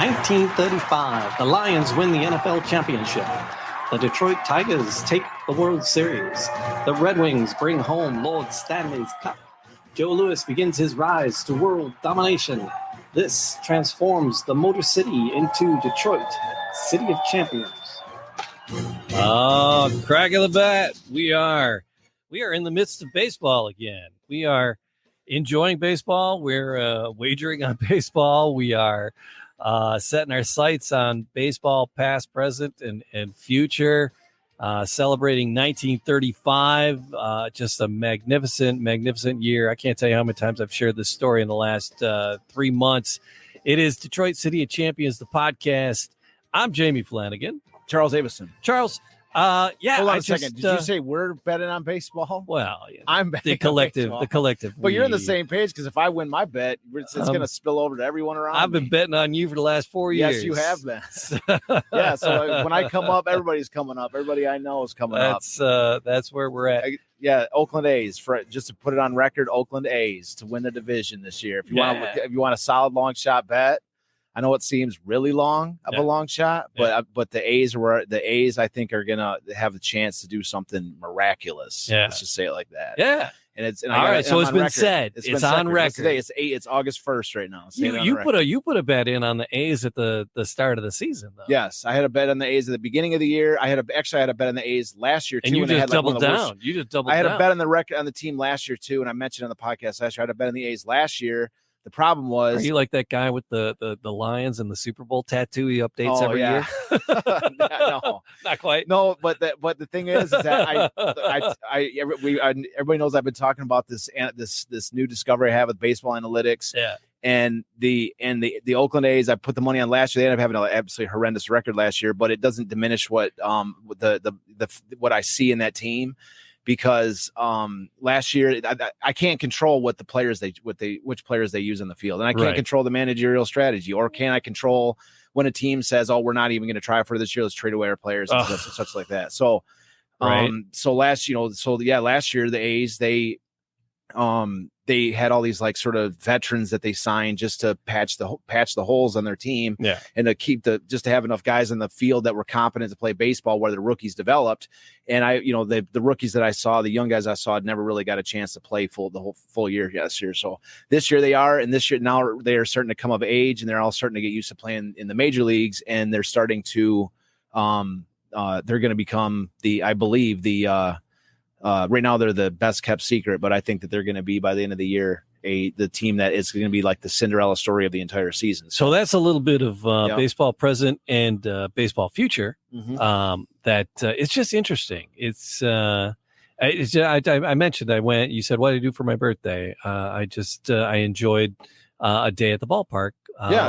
1935, the Lions win the NFL championship. The Detroit Tigers take the World Series. The Red Wings bring home Lord Stanley's Cup. Joe Louis begins his rise to world domination. This transforms the Motor City into Detroit, City of Champions. Oh, crack of the bat. We are in the midst of baseball again. We are enjoying baseball. We're wagering on baseball. We are setting our sights on baseball, past, present, and future. Celebrating 1935. Just a magnificent year. I can't tell you how many times I've shared this story in the last 3 months. It is Detroit City of Champions, the podcast. I'm Jamie Flanagan. Charles Avison. Charles, Hold on a second. Did you say we're betting on baseball? Well, yeah, I'm betting the collective. But you're in the same page because if I win my bet, it's going to spill over to everyone around. I've been betting on you for the last 4 years. Yes, you have been. Yeah, so when I come up, everybody's coming up. Everybody I know is coming up. That's where we're at. Oakland A's, just to put it on record, Oakland A's to win the division this year. If you want a solid long shot bet, I know it seems really long of a long shot, but the A's I think are gonna have a chance to do something miraculous. Yeah. Let's just say it like that. Yeah. And all right, so it's been said. It's on record. Today it's August 1st right now. You put a bet in on the A's at the start of the season, though. Yes, I had a bet on the A's at the beginning of the year. I had a bet on the A's last year too. And you just doubled down. I had a bet on the record on the team last year too, and I mentioned on the podcast last year. I had a bet on the A's last year. The problem was, are you like that guy with the Lions and the Super Bowl tattoo he updates every year? No, not quite. No, but the thing is that everybody knows I've been talking about this new discovery I have with baseball analytics. Yeah. And the Oakland A's, I put the money on last year. They ended up having an absolutely horrendous record last year, but it doesn't diminish what what I see in that team. Because last year I can't control which players they use in the field, and I can't control the managerial strategy, or can I control when a team says, "Oh, we're not even going to try for this year. Let's trade away our players," and such like that. So, last year the A's they had all these like sort of veterans that they signed just to patch the holes on their team, and to keep just to have enough guys in the field that were competent to play baseball where the rookies developed. And the rookies that I saw, the young guys I saw, had never really got a chance to play the whole full year this year. So this year they are, and this year now they are starting to come of age, and they're all starting to get used to playing in the major leagues, and they're starting to they're going to become right now they're the best kept secret, but I think that they're going to be by the end of the year the team that is going to be like the Cinderella story of the entire season. So that's a little bit of baseball present and baseball future. Mm-hmm. That it's just interesting. I mentioned I went. You said, "What did I do for my birthday?" I enjoyed a day at the ballpark.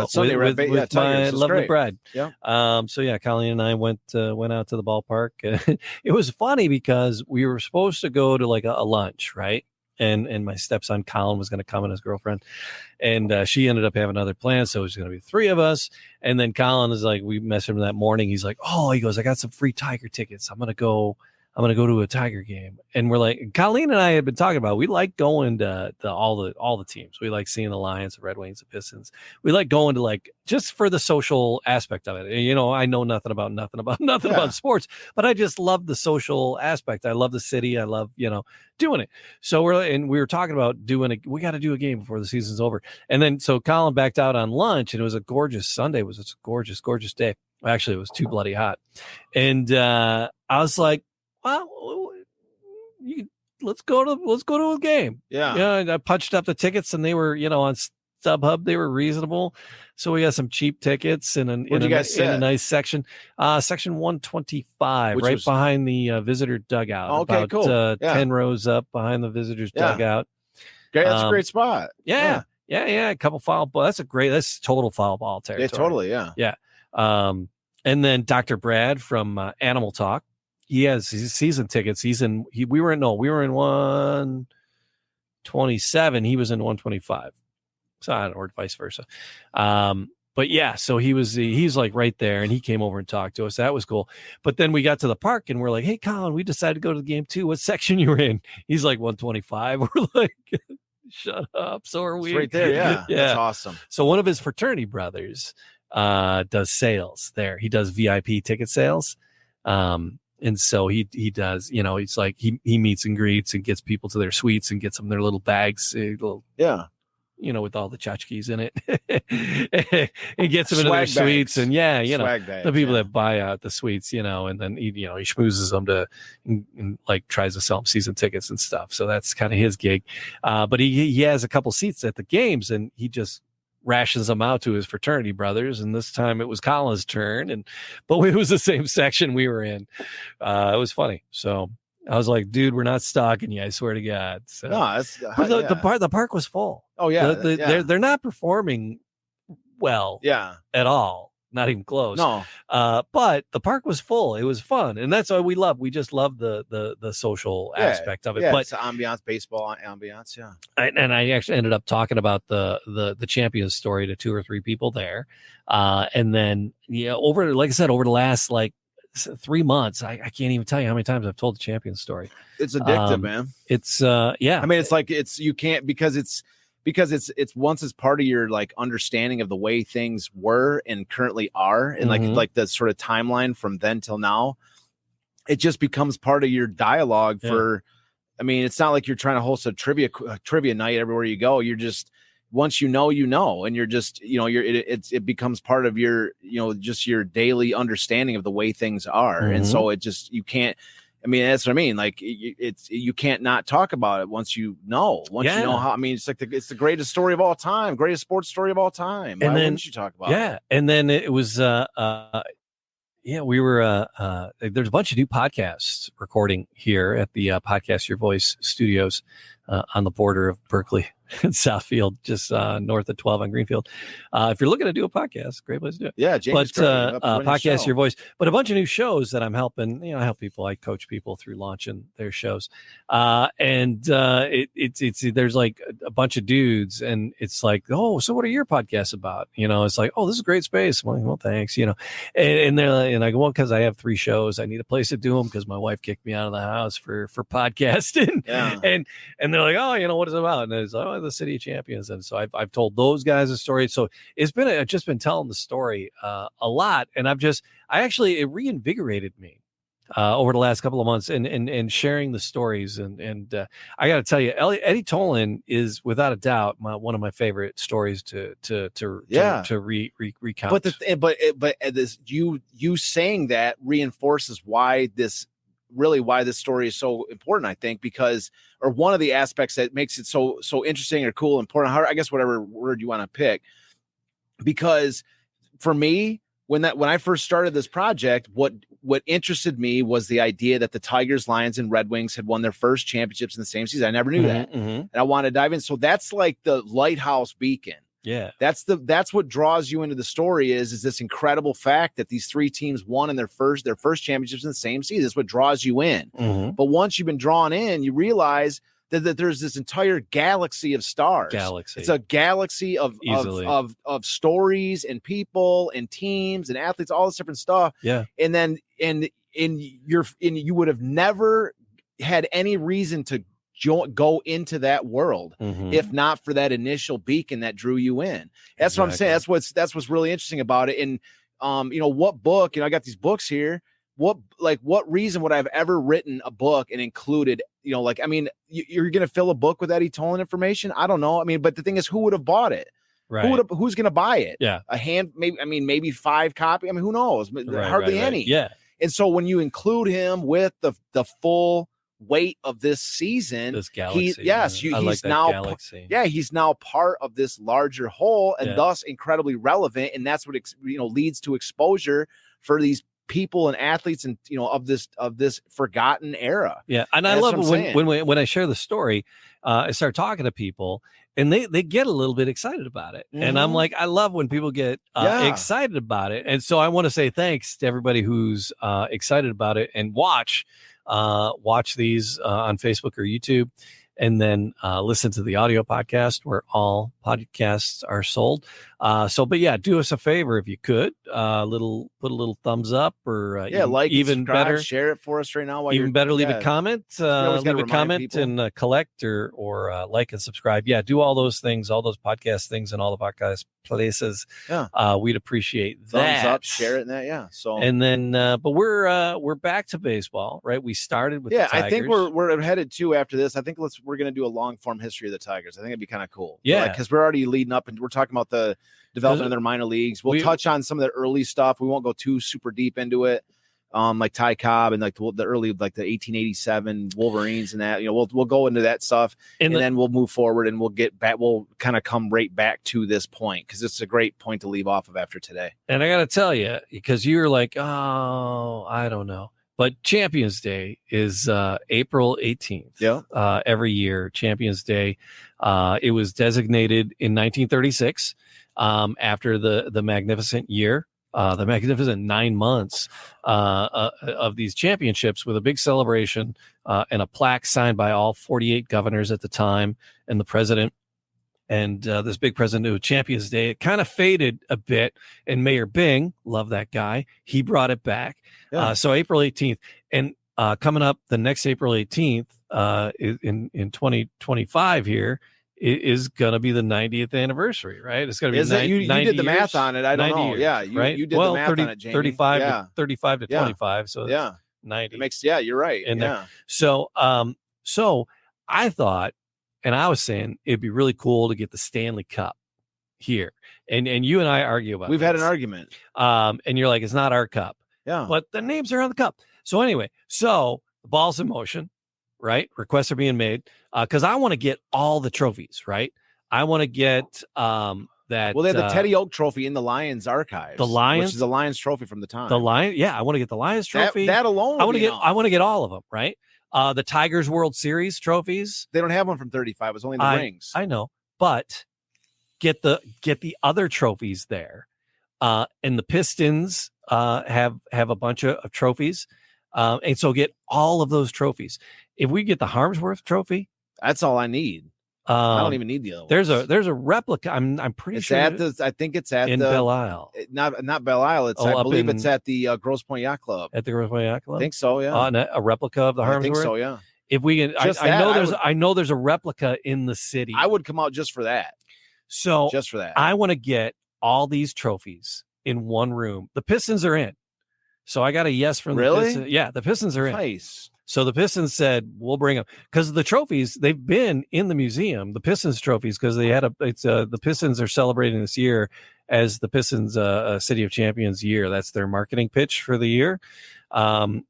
Sunday with my lovely bride. Yeah. Colleen and I went out to the ballpark. It was funny because we were supposed to go to like a lunch, right? And my stepson Colin was going to come and his girlfriend, and she ended up having other plans, so it was going to be 3 of us. And then Colin is like, we messaged him that morning. He's like, "Oh," he goes, "I got some free Tiger tickets. I'm gonna go to a Tiger game." And we're like, Colleen and I had been talking about, we like going to all the teams. We like seeing the Lions, the Red Wings, the Pistons. We like going to just for the social aspect of it. I know nothing about sports, but I just love the social aspect. I love the city. I love, doing it. So we were talking about we got to do a game before the season's over. And then, so Colin backed out on lunch, and it was a gorgeous Sunday. It was a gorgeous, gorgeous day. Actually, it was too bloody hot. And I was like, well, let's go to a game. Yeah. I punched up the tickets, and they were, on StubHub, they were reasonable. So we got some cheap tickets in a nice section, section 125, right behind the visitor dugout. Okay, cool. 10 rows up behind the visitors dugout. Great, that's a great spot. Yeah. A couple foul ball. That's total foul ball territory. Yeah, totally. Yeah. And then Dr. Brad from Animal Talk. He has his season tickets. We were in 127. He was in 125. So I don't know, or vice versa. But yeah, so he's like right there, and he came over and talked to us. That was cool. But then we got to the park, and we're like, "Hey, Colin, we decided to go to the game too. What section you were in?" He's like 125. We're like, "Shut up." So are we. It's right there. Yeah. Yeah. That's awesome. So one of his fraternity brothers does sales there. He does VIP ticket sales. And so he does, it's like he meets and greets and gets people to their suites and gets them their little bags, with all the tchotchkes in it. He gets them into their suites, and the people that buy out the suites, and then he schmoozes them and like tries to sell them season tickets and stuff. So that's kind of his gig. But he has a couple seats at the games, and he just rations them out to his fraternity brothers, and this time it was Colin's turn, but it was the same section we were in. It was funny. So I was like, dude, we're not stalking you, I swear to God. So the park was full. Oh yeah, they're not performing well at all, not even close. No, but the park was full. It was fun, and that's what we just love the social aspect of it. Yeah, but it's ambiance, baseball ambiance. Yeah, and I actually ended up talking about the Champions story to 2 or 3 people there, and then over the last 3 months, I can't even tell you how many times I've told the Champions story. It's addictive, man. It's I mean, it's like you can't because it's once it's part of your understanding of the way things were and currently are, and like the sort of timeline from then till now, it just becomes part of your dialogue for. I mean, it's not like you're trying to host a trivia night everywhere you go. You're just once and you're just it becomes part of your just your daily understanding of the way things are, and so it just you can't. I mean, that's what I mean. Like you can't not talk about it once you know how. I mean, it's like it's the greatest story of all time, greatest sports story of all time. Why wouldn't you talk about it? Yeah, and then it was we were there's a bunch of new podcasts recording here at the Podcast Your Voice studios on the border of Berkeley and Southfield, just north of 12 on Greenfield. If you're looking to do a podcast, great place to do it. Yeah, James. But Podcast Your Voice, but a bunch of new shows that I'm helping. I help people. I coach people through launching their shows, and it's there's like a bunch of dudes, and it's like, oh, so what are your podcasts about? It's like, oh, this is a great space. I'm like, well, thanks. And they're like, and I go, well, because I have 3 shows, I need a place to do them because my wife kicked me out of the house for podcasting. And they're like, oh, what is it about? And it's the City of Champions. And so I've told those guys a story. So I've just been telling the story a lot, and it reinvigorated me over the last couple of months and sharing the stories. And I got to tell you, Eddie Tolan is without a doubt one of my favorite stories to recount. But this you saying that reinforces why this story is so important, I think, or one of the aspects that makes it so interesting or cool, important, I guess whatever word you want to pick, because for me, when I first started this project, what interested me was the idea that the Tigers, Lions, and Red Wings had won their first championships in the same season. I never knew that. And I want to dive in. So that's like the lighthouse beacon. Yeah. That's what draws you into the story is this incredible fact that these 3 teams won in their first championships in the same season. That's what draws you in. But once you've been drawn in, you realize that there's this entire galaxy of stars. It's a galaxy of stories and people and teams and athletes, all this different stuff. Yeah. And then you would have never had any reason to go into that world if not for that initial beacon that drew you in. That's what I'm saying. That's what's really interesting about it. And what book, I got these books here. What reason would I have ever written a book and included, you're going to fill a book with Eddie Tolan information? I don't know. I mean, but the thing is, who would have bought it? Right. Who's going to buy it? Yeah. Maybe 5 copies. I mean, who knows? Hardly any. Yeah. And so when you include him with the full weight of this season, this galaxy, he's now part of this larger whole, and thus incredibly relevant. And that's what leads to exposure for these people and athletes, and of this forgotten era. Yeah, and I love it when I share the story. I start talking to people, and they get a little bit excited about it, and I'm like, I love when people get excited about it, and so I want to say thanks to everybody who's excited about it and watch these on Facebook or YouTube, and then listen to the audio podcast where all podcasts are sold. But yeah, do us a favor if you could, put a little thumbs up, or even better, share it for us right now. Leave a comment, and collect or like and subscribe. Yeah, do all those things, all those podcast things, and all the podcast places, Yeah. we'd appreciate Thumbs that. up, share it, and that. Yeah. So And then, but we're back to baseball, right? We started with the Tigers. I think we're headed to after this. I think we're going to do a long form history of the Tigers. I think it'd be kind of cool. Yeah, because we're already leading up and we're talking about the development of their minor leagues. We'll touch on some of the early stuff. We won't go too super deep into it. Like Ty Cobb and like the early, like the 1887 Wolverines and that, we'll go into that stuff and then we'll move forward and we'll get back. We'll kind of come right back to this point because it's a great point to leave off of after today. And I got to tell you, because you're like, oh, I don't know. But Champions Day is April 18th. Yeah. Every year, Champions Day. It was designated in 1936 after the magnificent year. The magnificent 9 months of these championships with a big celebration and a plaque signed by all 48 governors at the time and the president. And this big president of Champions Day, it kind of faded a bit. And Mayor Bing, love that guy, he brought it back. Yeah. So April 18th. And coming up the next April 18th in 2025 here, is going to be the 90th anniversary, right? It's going to be you did the math on it. I don't know. Years, yeah, you did the math on it, Jamie. 35 to 25. So it's 90. It makes, you're right. And so I thought, and I was saying it'd be really cool to get the Stanley Cup here. And you and I argue about We've had an argument. And you're like, it's not our cup. Yeah. But the names are on the cup. So anyway, the ball's in motion. Right. Requests are being made because I want to get all the trophies. Right. I want to get that. Well, they have the Teddy Oak Trophy in the Lions archives. The Lions, which is the Lions trophy from the time. The Lion. Yeah. I want to get the Lions trophy. That alone. I want to get all of them. Right. The Tigers World Series trophies. They don't have one from 35. It's only the rings. I know. But get the other trophies there. And the Pistons have a bunch of trophies. And so get all of those trophies. If we get the Harmsworth trophy, that's all I need. I don't even need the other ones. There's a replica. I'm pretty sure I think it's at in Belle Isle. Not Belle Isle. I believe it's at the Grosse Pointe Yacht Club. At the Grosse Pointe Yacht Club? I think so, yeah. A replica of the Harmsworth? I think so, yeah. If we can, I know there's a replica in the city. I would come out just for that. So just for that. I want to get all these trophies in one room. The Pistons are in. So I got a yes from the Pistons. Yeah, the Pistons are in. Nice. So the Pistons said, we'll bring them because the trophies, they've been in the museum, the Pistons trophies, because they had the Pistons are celebrating this year as the Pistons City of Champions year. That's their marketing pitch for the year. And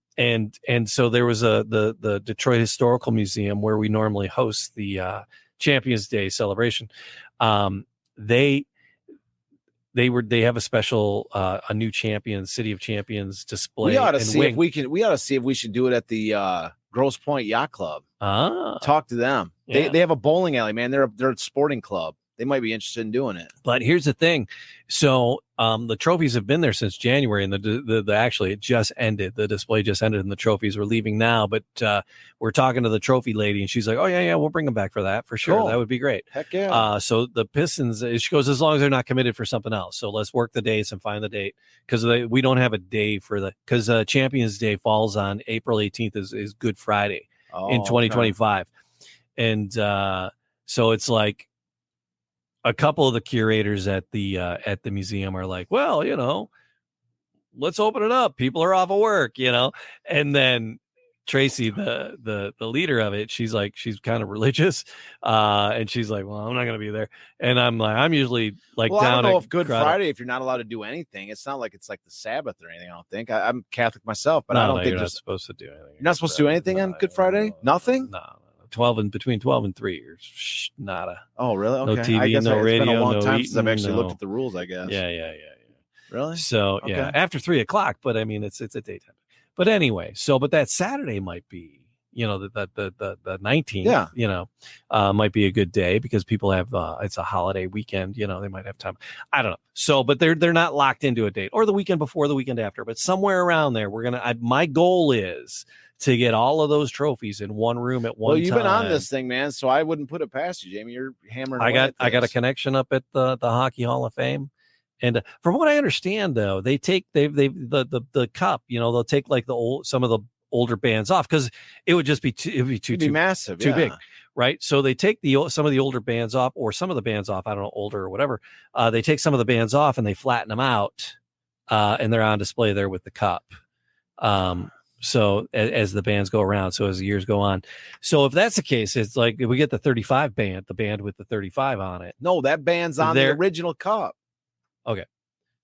so there was the Detroit Historical Museum where we normally host the Champions Day celebration. They have a special a new champions, City of Champions display. We ought to see if we should do it at the Grosse Pointe Yacht Club. Talk to them. Yeah. They have a bowling alley, man. They're a sporting club. They might be interested in doing it. But here's the thing. So the trophies have been there since January, and the actually it just ended. The display just ended, and the trophies are leaving now. But we're talking to the trophy lady, and she's like, "Oh yeah, we'll bring them back for that for sure. Cool. That would be great." Heck yeah. So the Pistons, she goes, as long as they're not committed for something else. So let's work the dates and find the date because we don't have a day because Champions Day falls on April 18th is Good Friday in 2025, okay. And so it's like. A couple of the curators at the museum are like, well, let's open it up. People are off of work, and then Tracy, the leader of it, she's kind of religious. And she's like, well, I'm not going to be there. And I'm like, I'm usually like, down. I don't know if Good Friday, if you're not allowed to do anything, it's not like it's like the Sabbath or anything. I don't think I'm Catholic myself, but I don't think you're not supposed to do anything. You're not supposed to do anything on Good Friday. Nothing. No. Between 12 and 3 or nada. Oh, really? Okay. No TV, no radio. It's been a long time eating, since I've actually looked at the rules, I guess. Yeah. Really? So okay. After 3 o'clock, but I mean it's a daytime. But anyway, but that Saturday might be, the 19th, might be a good day because people have it's a holiday weekend, they might have time. I don't know. So, but they're not locked into a date or the weekend before, the weekend after, but somewhere around there, my goal is to get all of those trophies in one room at one time. Well, you've been on this thing, man, so I wouldn't put it past you, Jamie. You're hammering. I got a connection up at the Hockey Hall of Fame, and from what I understand, though, they take the cup. They'll take like some of the older bands off because it would just be too massive, too big. right? So they take some of the older bands off, or some of the bands off. I don't know, older or whatever. They take some of the bands off and they flatten them out, and they're on display there with the cup. So as the bands go around, so as the years go on. So if that's the case, it's like if we get the 35 band, the band with the 35 on it. No, that band's on the original cup. Okay.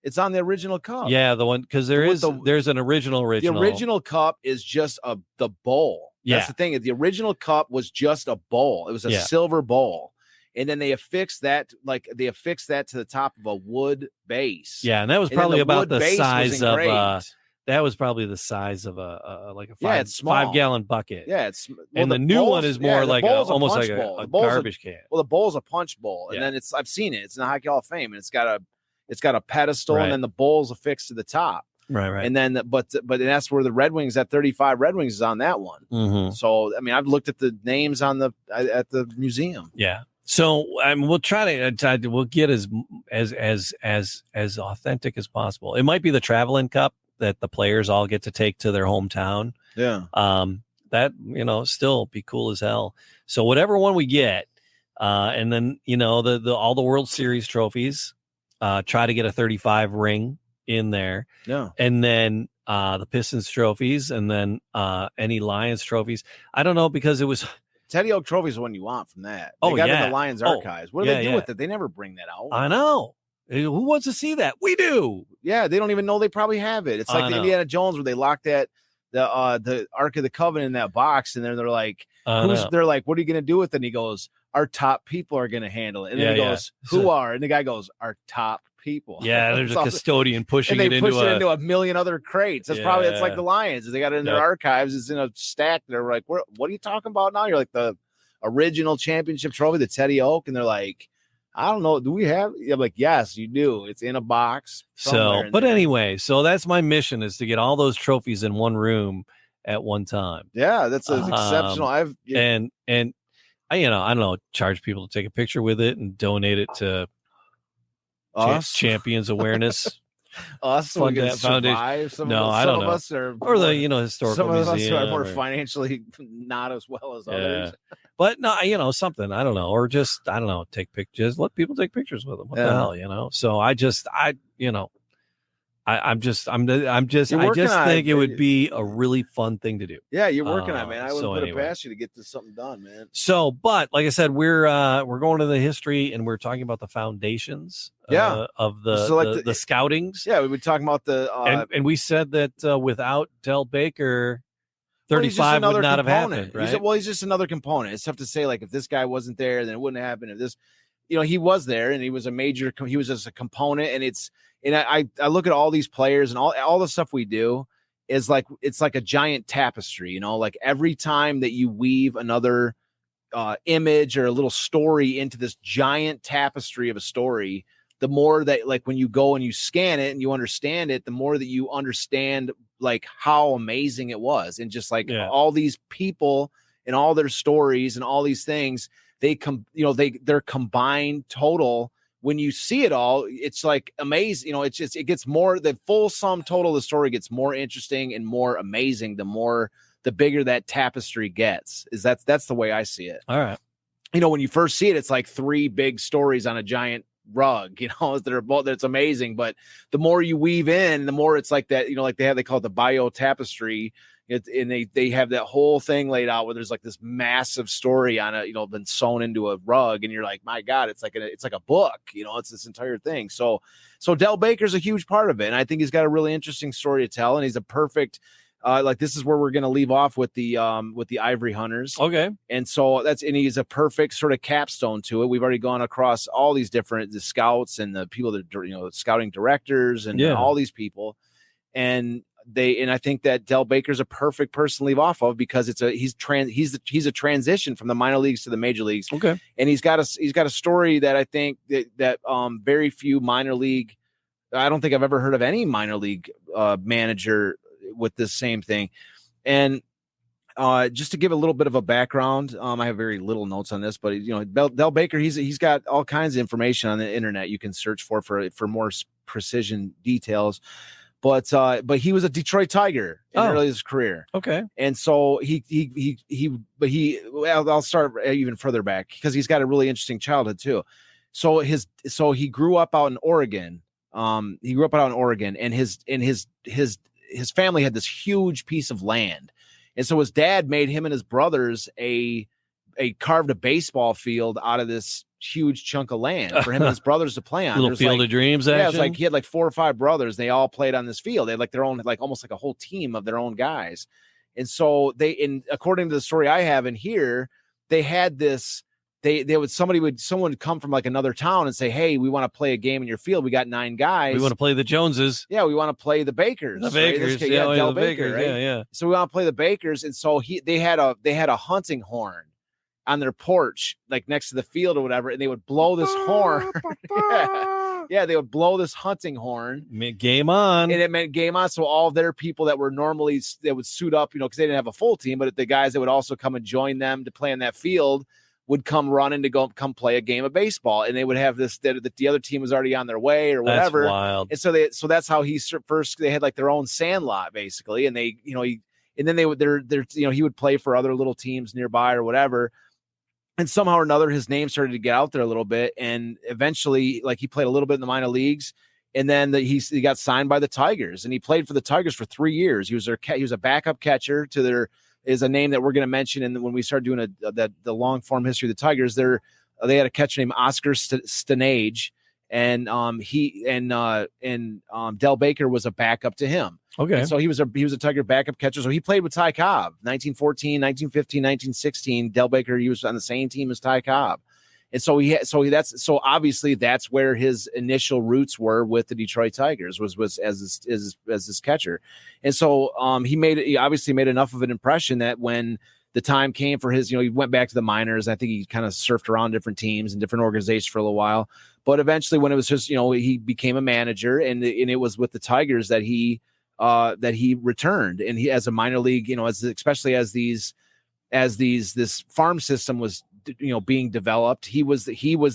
It's on the original cup. Yeah, the one, because there's an original. The original cup is just the bowl. Yeah. That's the thing. The original cup was just a bowl. It was a silver bowl. And then they affixed that to the top of a wood base. Yeah, and that was probably about the size of that was probably the size of a 5-gallon bucket. Yeah, and the new one is more like almost like a garbage can. Well, the bowl's a punch bowl, and then I've seen it. It's in the Hockey Hall of Fame, and it's got a pedestal, and then the bowl's affixed to the top. Right. And then, but that's where the Red Wings, that 35 Red Wings is on that one. Mm-hmm. So, I mean, I've looked at the names at the museum. Yeah. So we'll try to we'll get as authentic as possible. It might be the traveling cup that the players all get to take to their hometown. Yeah. That, still be cool as hell. So whatever one we get, and then, all the World Series trophies, try to get a 35 ring in there. Yeah. And then the Pistons trophies, and then any Lions trophies. I don't know, because it was Teddy Oak trophy is the one you want from that. They got in the Lions archives. What do they do with it? They never bring that out. I know. Who wants to see that? We do. Yeah, they don't even know they probably have it. It's like the Indiana Jones where they locked the Ark of the Covenant in that box, and then they're like, they're like, what are you gonna do with it? And he goes, our top people are gonna handle it. And then he goes, who are? And the guy goes, our top people. Yeah, there's a custodian pushing it into a million other crates. That's probably it's like the Lions. They got it in their archives. It's in a stack. They're like, what are you talking about now? You're like the original championship trophy, the Teddy Oak, and they're like, I don't know. Do we have? I'm like, yes, you do. It's in a box. Anyway, so that's my mission, is to get all those trophies in one room at one time. Yeah, that's exceptional. I don't know, charge people to take a picture with it and donate it to Champions Awareness. Us, so we can survive. Some I don't know. Us are or the historical some of museum, us are more financially not as well as others. But no, something, I don't know, or just, I don't know, take pictures, let people take pictures with them. What the hell, So I just think it would be a really fun thing to do. Yeah, you're working on it, man. I wouldn't put it past you to get this something done, man. So, but like I said, we're going to the history, and we're talking about the foundations of the scoutings. Yeah, we were talking about and we said that without Del Baker, 35 would not have happened, right? He's just another component. It's tough to say, like, if this guy wasn't there, then it wouldn't happen. If this, he was there, and he was he was just a component. And I look at all these players and all the stuff we do is like, it's like a giant tapestry, like every time that you weave another image or a little story into this giant tapestry of a story, the more that, like, when you go and you scan it and you understand it, the more that you understand, like, how amazing it was. And just like all these people and all their stories and all these things, their combined total, when you see it all, it's like amazing. It gets more, the full sum total of the story gets more interesting and more amazing the bigger that tapestry gets. That's the way I see it. All right. When you first see it, it's like three big stories on a giant rug, that's amazing. But the more you weave in, the more it's like that, like they call it the bio tapestry. And they have that whole thing laid out where there's like this massive story on it, been sewn into a rug, and you're like, my God, it's like a book, it's this entire thing. So Del Baker's a huge part of it, and I think he's got a really interesting story to tell, and he's a perfect. This is where we're going to leave off with the Ivory Hunters. Okay. And so he's a perfect sort of capstone to it. We've already gone across all these different, the scouts and the people that, scouting directors and all these people. And I think that Del Baker's a perfect person to leave off of, because he's a transition from the minor leagues to the major leagues. Okay. And he's got a story that I think that very few minor league, I don't think I've ever heard of any minor league manager with this same thing. And just to give a little bit of a background, I have very little notes on this, but Del Baker, he's got all kinds of information on the internet you can search for more precision details. But he was a Detroit Tiger in early his career. Okay. And so I'll start even further back because he's got a really interesting childhood too. So he grew up out in Oregon. And his family had this huge piece of land. And so his dad made him and his brothers carved a baseball field out of this huge chunk of land for him and his brothers to play on. Little field of dreams. Yeah, it's like he had like 4 or 5 brothers. They all played on this field. They had like their own, like almost like a whole team of their own guys. And so according to the story I have in here, they had this. Someone would come from like another town and say, "Hey, we want to play a game in your field. We got 9 guys. We want to play the Joneses. Yeah, we want to play the Bakers. The Bakers, right? Del Baker, right? Yeah. So we want to play the Bakers, and so they had a hunting horn on their porch, like next to the field or whatever, and they would blow this horn. Yeah, they would blow this hunting horn. Game on. And it meant game on. So all their people that were normally, they would suit up, because they didn't have a full team, but the guys that would also come and join them to play on that field would come running to come play a game of baseball. And they would have this, that the other team was already on their way or whatever. That's wild. And so that's how they had like their own sandlot basically. And they, and then he would play for other little teams nearby or whatever. And somehow or another, his name started to get out there a little bit. And eventually, like, he played a little bit in the minor leagues. And then he got signed by the Tigers. And he played for the Tigers for 3 years. He was a backup catcher to their is a name that we're going to mention. And when we start doing the long form history of the Tigers, they had a catcher named Oscar Stanage. And Del Baker was a backup to him. Okay. And so he was a Tiger backup catcher. So he played with Ty Cobb, 1914, 1915, 1916. Del Baker, he was on the same team as Ty Cobb. And so obviously that's where his initial roots were with the Detroit Tigers was as his catcher. And so he obviously made enough of an impression that when the time came for his, he went back to the minors. I think he kind of surfed around different teams and different organizations for a little while. But eventually when it was just, he became a manager, and it was with the Tigers that he returned, and he, as a minor league, especially as this farm system was, being developed, he was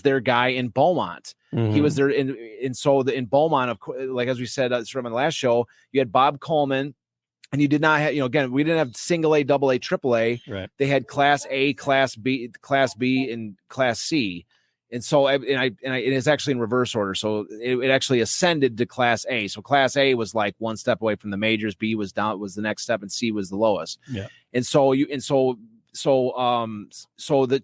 their guy in Beaumont. Mm-hmm. He was there in Beaumont, of course, like as we said sort of on the last show, you had Bob Coleman, and you did not have, again, we didn't have single A, double A, triple A. Right. They had Class A, Class B, and Class C. And so, and it's actually in reverse order. So it actually ascended to Class A. So Class A was like one step away from the majors. B was down, was the next step, and C was the lowest. Yeah. And so to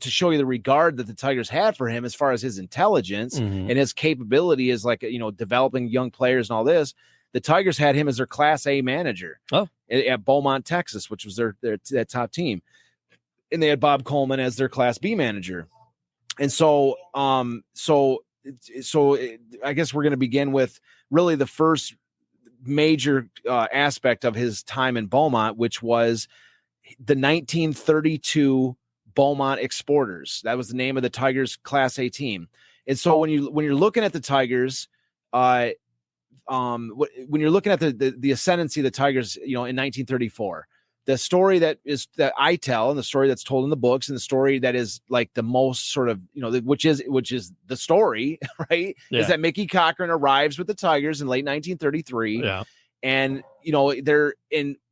show you the regard that the Tigers had for him as far as his intelligence mm-hmm. and his capability as like, developing young players and all this, the Tigers had him as their Class A manager at Beaumont, Texas, which was their top team. And they had Bob Coleman as their Class B manager. And so I guess we're going to begin with really the first major aspect of his time in Beaumont, which was the 1932 Beaumont Exporters. That was the name of the Tigers Class A team. And so when you're looking at the Tigers, when you're looking at the ascendancy of the Tigers, in 1934. The story that I tell, and the story that's told in the books, and the story that is like the most sort of, which is the story, right? Yeah. Is that Mickey Cochran arrives with the Tigers in late 1933. Yeah. And,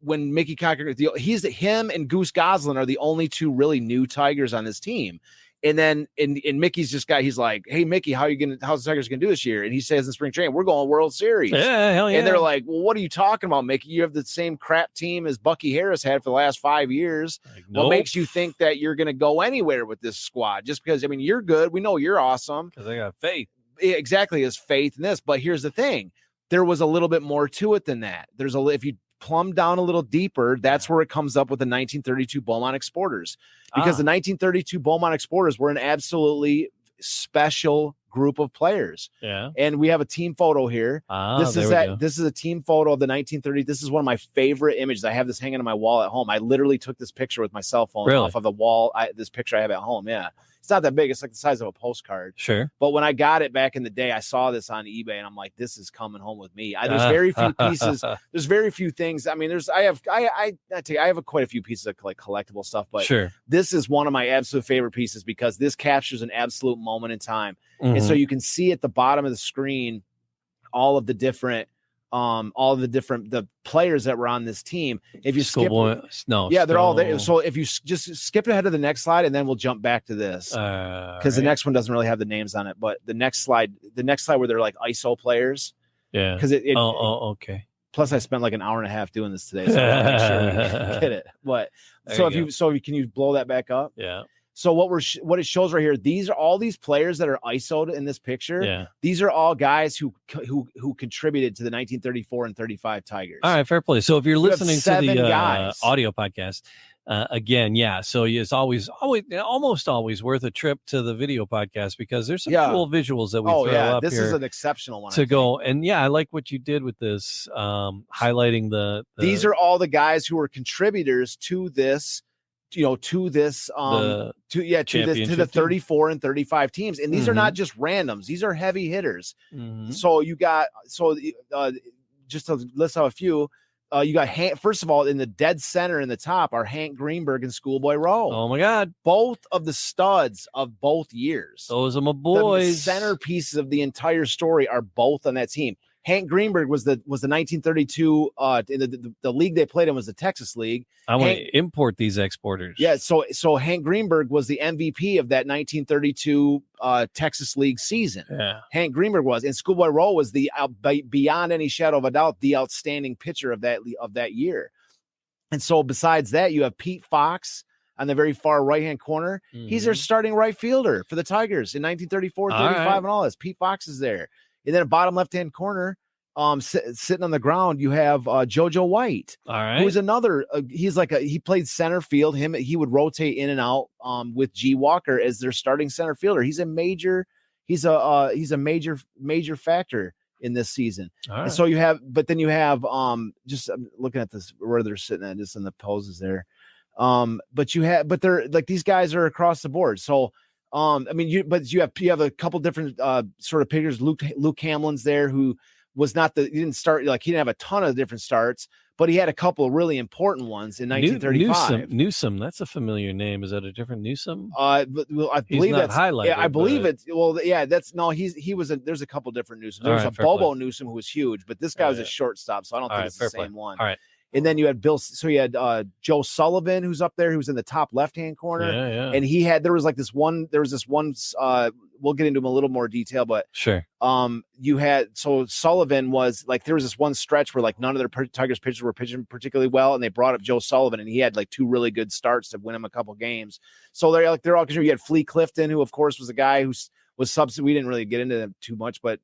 when Mickey Cochran, him and Goose Goslin are the only two really new Tigers on this team. And then and Mickey's he's like, "Hey Mickey, how's the Tigers gonna do this year?" And he says in spring training, "We're going World Series." Yeah, hell yeah. And they're like, "Well, what are you talking about, Mickey? You have the same crap team as Bucky Harris had for the last 5 years. What makes you think that you're gonna go anywhere with this squad? Just because, you're good. We know you're awesome. Because I got faith." Exactly, his faith in this. But here's the thing: there was a little bit more to it than that. If you plumb down a little deeper, that's where it comes up with the 1932 Beaumont Exporters, because the 1932 Beaumont Exporters were an absolutely special group of players. Yeah. And we have a team photo here. This is a team photo of the 1930. This is one of my favorite images. I have this hanging on my wall at home. I literally took this picture with my cell phone off of the wall. This picture I have at home. Yeah. It's not that big. It's like the size of a postcard. Sure. But when I got it back in the day, I saw this on eBay, and I'm like, this is coming home with me. There's very few pieces. There's very few things. I have quite a few pieces of like collectible stuff, but sure, this is one of my absolute favorite pieces because this captures an absolute moment in time. Mm-hmm. And so you can see at the bottom of the screen all of the different all the players that were on this team. If you Schoolboy, they're all there. So if you just skip ahead to the next slide, and then we'll jump back to this because the next one doesn't really have the names on it. But the next slide where they're like ISO players. Yeah. Because okay. Plus, I spent like an hour and a half doing this today, so I want to make sure we get it. But can you blow that back up? Yeah. So what it shows right here, these are all these players that are ISO'd in this picture. Yeah. These are all guys who contributed to the 1934 and 35 Tigers. All right, fair play. So if you're listening to the audio podcast, again, yeah. So it's always almost always worth a trip to the video podcast because there's some cool visuals that we throw up this here. This is an exceptional one to go. And yeah, I like what you did with this, highlighting the. These are all the guys who were contributors to this. To the 34 and 35 teams, and these are not just randoms; these are heavy hitters. Mm-hmm. So you got just to list out a few. You got first of all in the dead center in the top are Hank Greenberg and Schoolboy Rowe. Oh my God! Both of the studs of both years. Those are my boys. The centerpieces of the entire story are both on that team. Hank Greenberg was the 1932 the league they played in was the Texas League. I want to import these exporters. Yeah, so Hank Greenberg was the MVP of that 1932 Texas League season. Yeah, Hank Greenberg was, and Schoolboy Rowe was the beyond any shadow of a doubt the outstanding pitcher of that year. And so besides that, you have Pete Fox on the very far right-hand corner. Mm-hmm. He's their starting right fielder for the Tigers in 1934, 35, and all this. Pete Fox is there. And then bottom left-hand corner, sitting on the ground, you have JoJo White, all right, who's another. He played center field. He would rotate in and out with G Walker as their starting center fielder. He's a major factor in this season. All right. And so you have, but then you have just looking at this where they're sitting at, just in the poses there. But they're like these guys are across the board. So. You have a couple different sort of pictures. Luke Hamlin's there, who was he didn't start, he didn't have a ton of different starts, but he had a couple of really important ones in 1935. Newsom, that's a familiar name. Is that a different Newsom? I believe that's highlighted. Yeah, I believe it. Well, yeah, there's a couple different Newsoms. There was a Bobo Newsom who was huge, but this guy was a shortstop, so I don't think it's the same one. All right. And then you had Joe Sullivan, who's up there, who's in the top left-hand corner. Yeah. And there was this one, we'll get into him a little more detail, but sure. Sullivan was there was this one stretch where none of their Tigers pitchers were pitching particularly well, and they brought up Joe Sullivan, and he had two really good starts to win him a couple games. So they're all, because you had Flea Clifton, who of course was a guy who was substitute. We didn't really get into them too much, but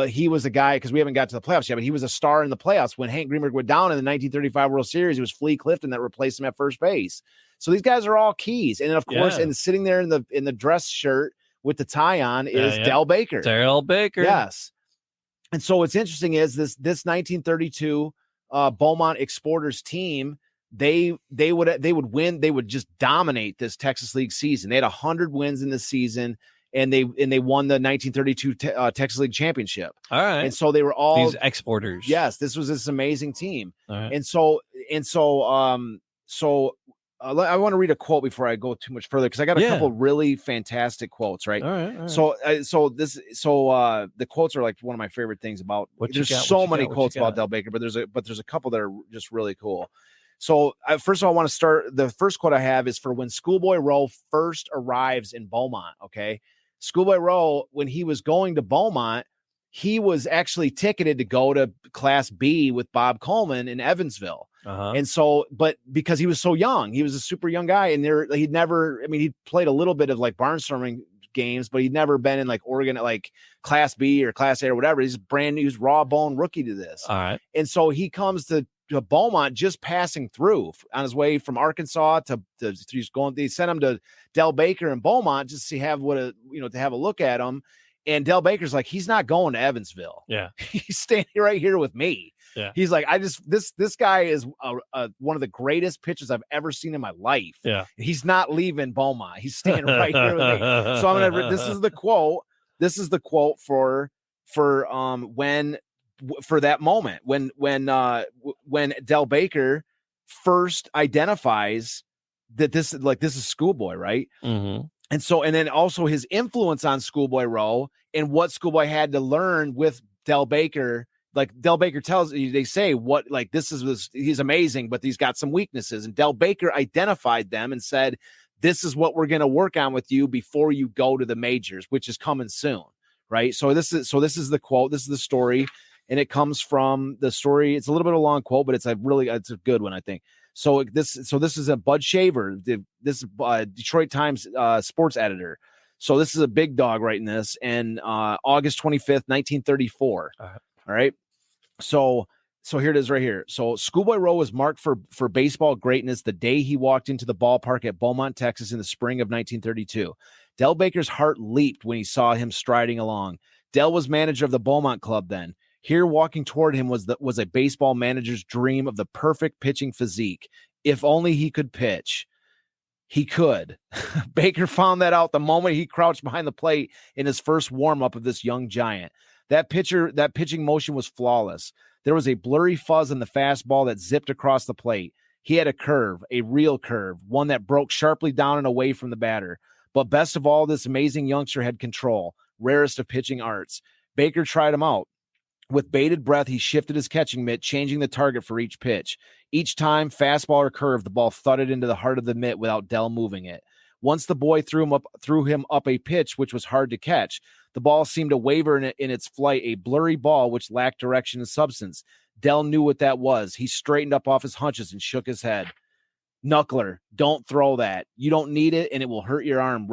he was a guy, because we haven't got to the playoffs yet, but he was a star in the playoffs. When Hank Greenberg went down in the 1935 World Series, it was Flea Clifton that replaced him at first base. So these guys are all keys. And then, of course, and sitting there in the dress shirt with the tie on is Del Baker. Del Baker. Yes. And so what's interesting is this 1932 Beaumont Exporters team, they would win. They would just dominate this Texas League season. They had 100 wins in the season. And they won the 1932 Texas League championship. All right. And so they were all these exporters. Yes, this was this amazing team. All right. And so I want to read a quote before I go too much further, because I got a couple really fantastic quotes. Right. All right. So the quotes are one of my favorite things about. There's so many quotes about Del Baker, but there's a couple that are just really cool. So first of all, I want to start. The first quote I have is for when Schoolboy Rowe first arrives in Beaumont. Okay. Schoolboy Rowe, when he was going to Beaumont, he was actually ticketed to go to Class B with Bob Coleman in Evansville. Uh-huh. And so, but because he was so young, he was a super young guy, and he'd played a little bit of barnstorming games, but he'd never been in Oregon at Class B or Class A or whatever. He's brand new, he's raw bone rookie to this. All right. And so he comes to Beaumont just passing through on his way from Arkansas to he's going. They sent him to Del Baker in Beaumont just to have to have a look at him. And Del Baker's he's not going to Evansville. Yeah, he's standing right here with me. Yeah, he's this guy is one of the greatest pitchers I've ever seen in my life. Yeah, he's not leaving Beaumont. He's staying right here with me. So I'm gonna. This is the quote. This is the quote for that moment when Del Baker first identifies that this is Schoolboy, right? Mm-hmm. And then also his influence on Schoolboy Rowe and what Schoolboy had to learn with Del Baker like Del Baker they say what, like, he's amazing, but he's got some weaknesses. And Del Baker identified them and said, this is what we're going to work on with you before you go to the majors, which is coming soon. Right. So this is the quote. This is the story. And it comes from the story. It's a little bit of a long quote, but it's a good one, I think. So this is a Bud Shaver. This is Detroit Times sports editor. So this is a big dog writing this. And August 25th, 1934. All right. So here it is right here. So Schoolboy Rowe was marked for baseball greatness the day he walked into the ballpark at Beaumont, Texas in the spring of 1932. Del Baker's heart leaped when he saw him striding along. Del was manager of the Beaumont Club then. Here walking toward him was a baseball manager's dream of the perfect pitching physique. If only he could pitch. He could. Baker found that out the moment he crouched behind the plate in his first warm-up of this young giant. That pitching motion was flawless. There was a blurry fuzz in the fastball that zipped across the plate. He had a curve, a real curve, one that broke sharply down and away from the batter. But best of all, this amazing youngster had control, rarest of pitching arts. Baker tried him out. With bated breath, he shifted his catching mitt, changing the target for each pitch. Each time, fastball or curve, the ball thudded into the heart of the mitt without Del moving it. Once the boy threw him up a pitch which was hard to catch. The ball seemed to waver in its flight, a blurry ball which lacked direction and substance. Del knew what that was. He straightened up off his hunches and shook his head. Knuckler, don't throw that. You don't need it, and it will hurt your arm.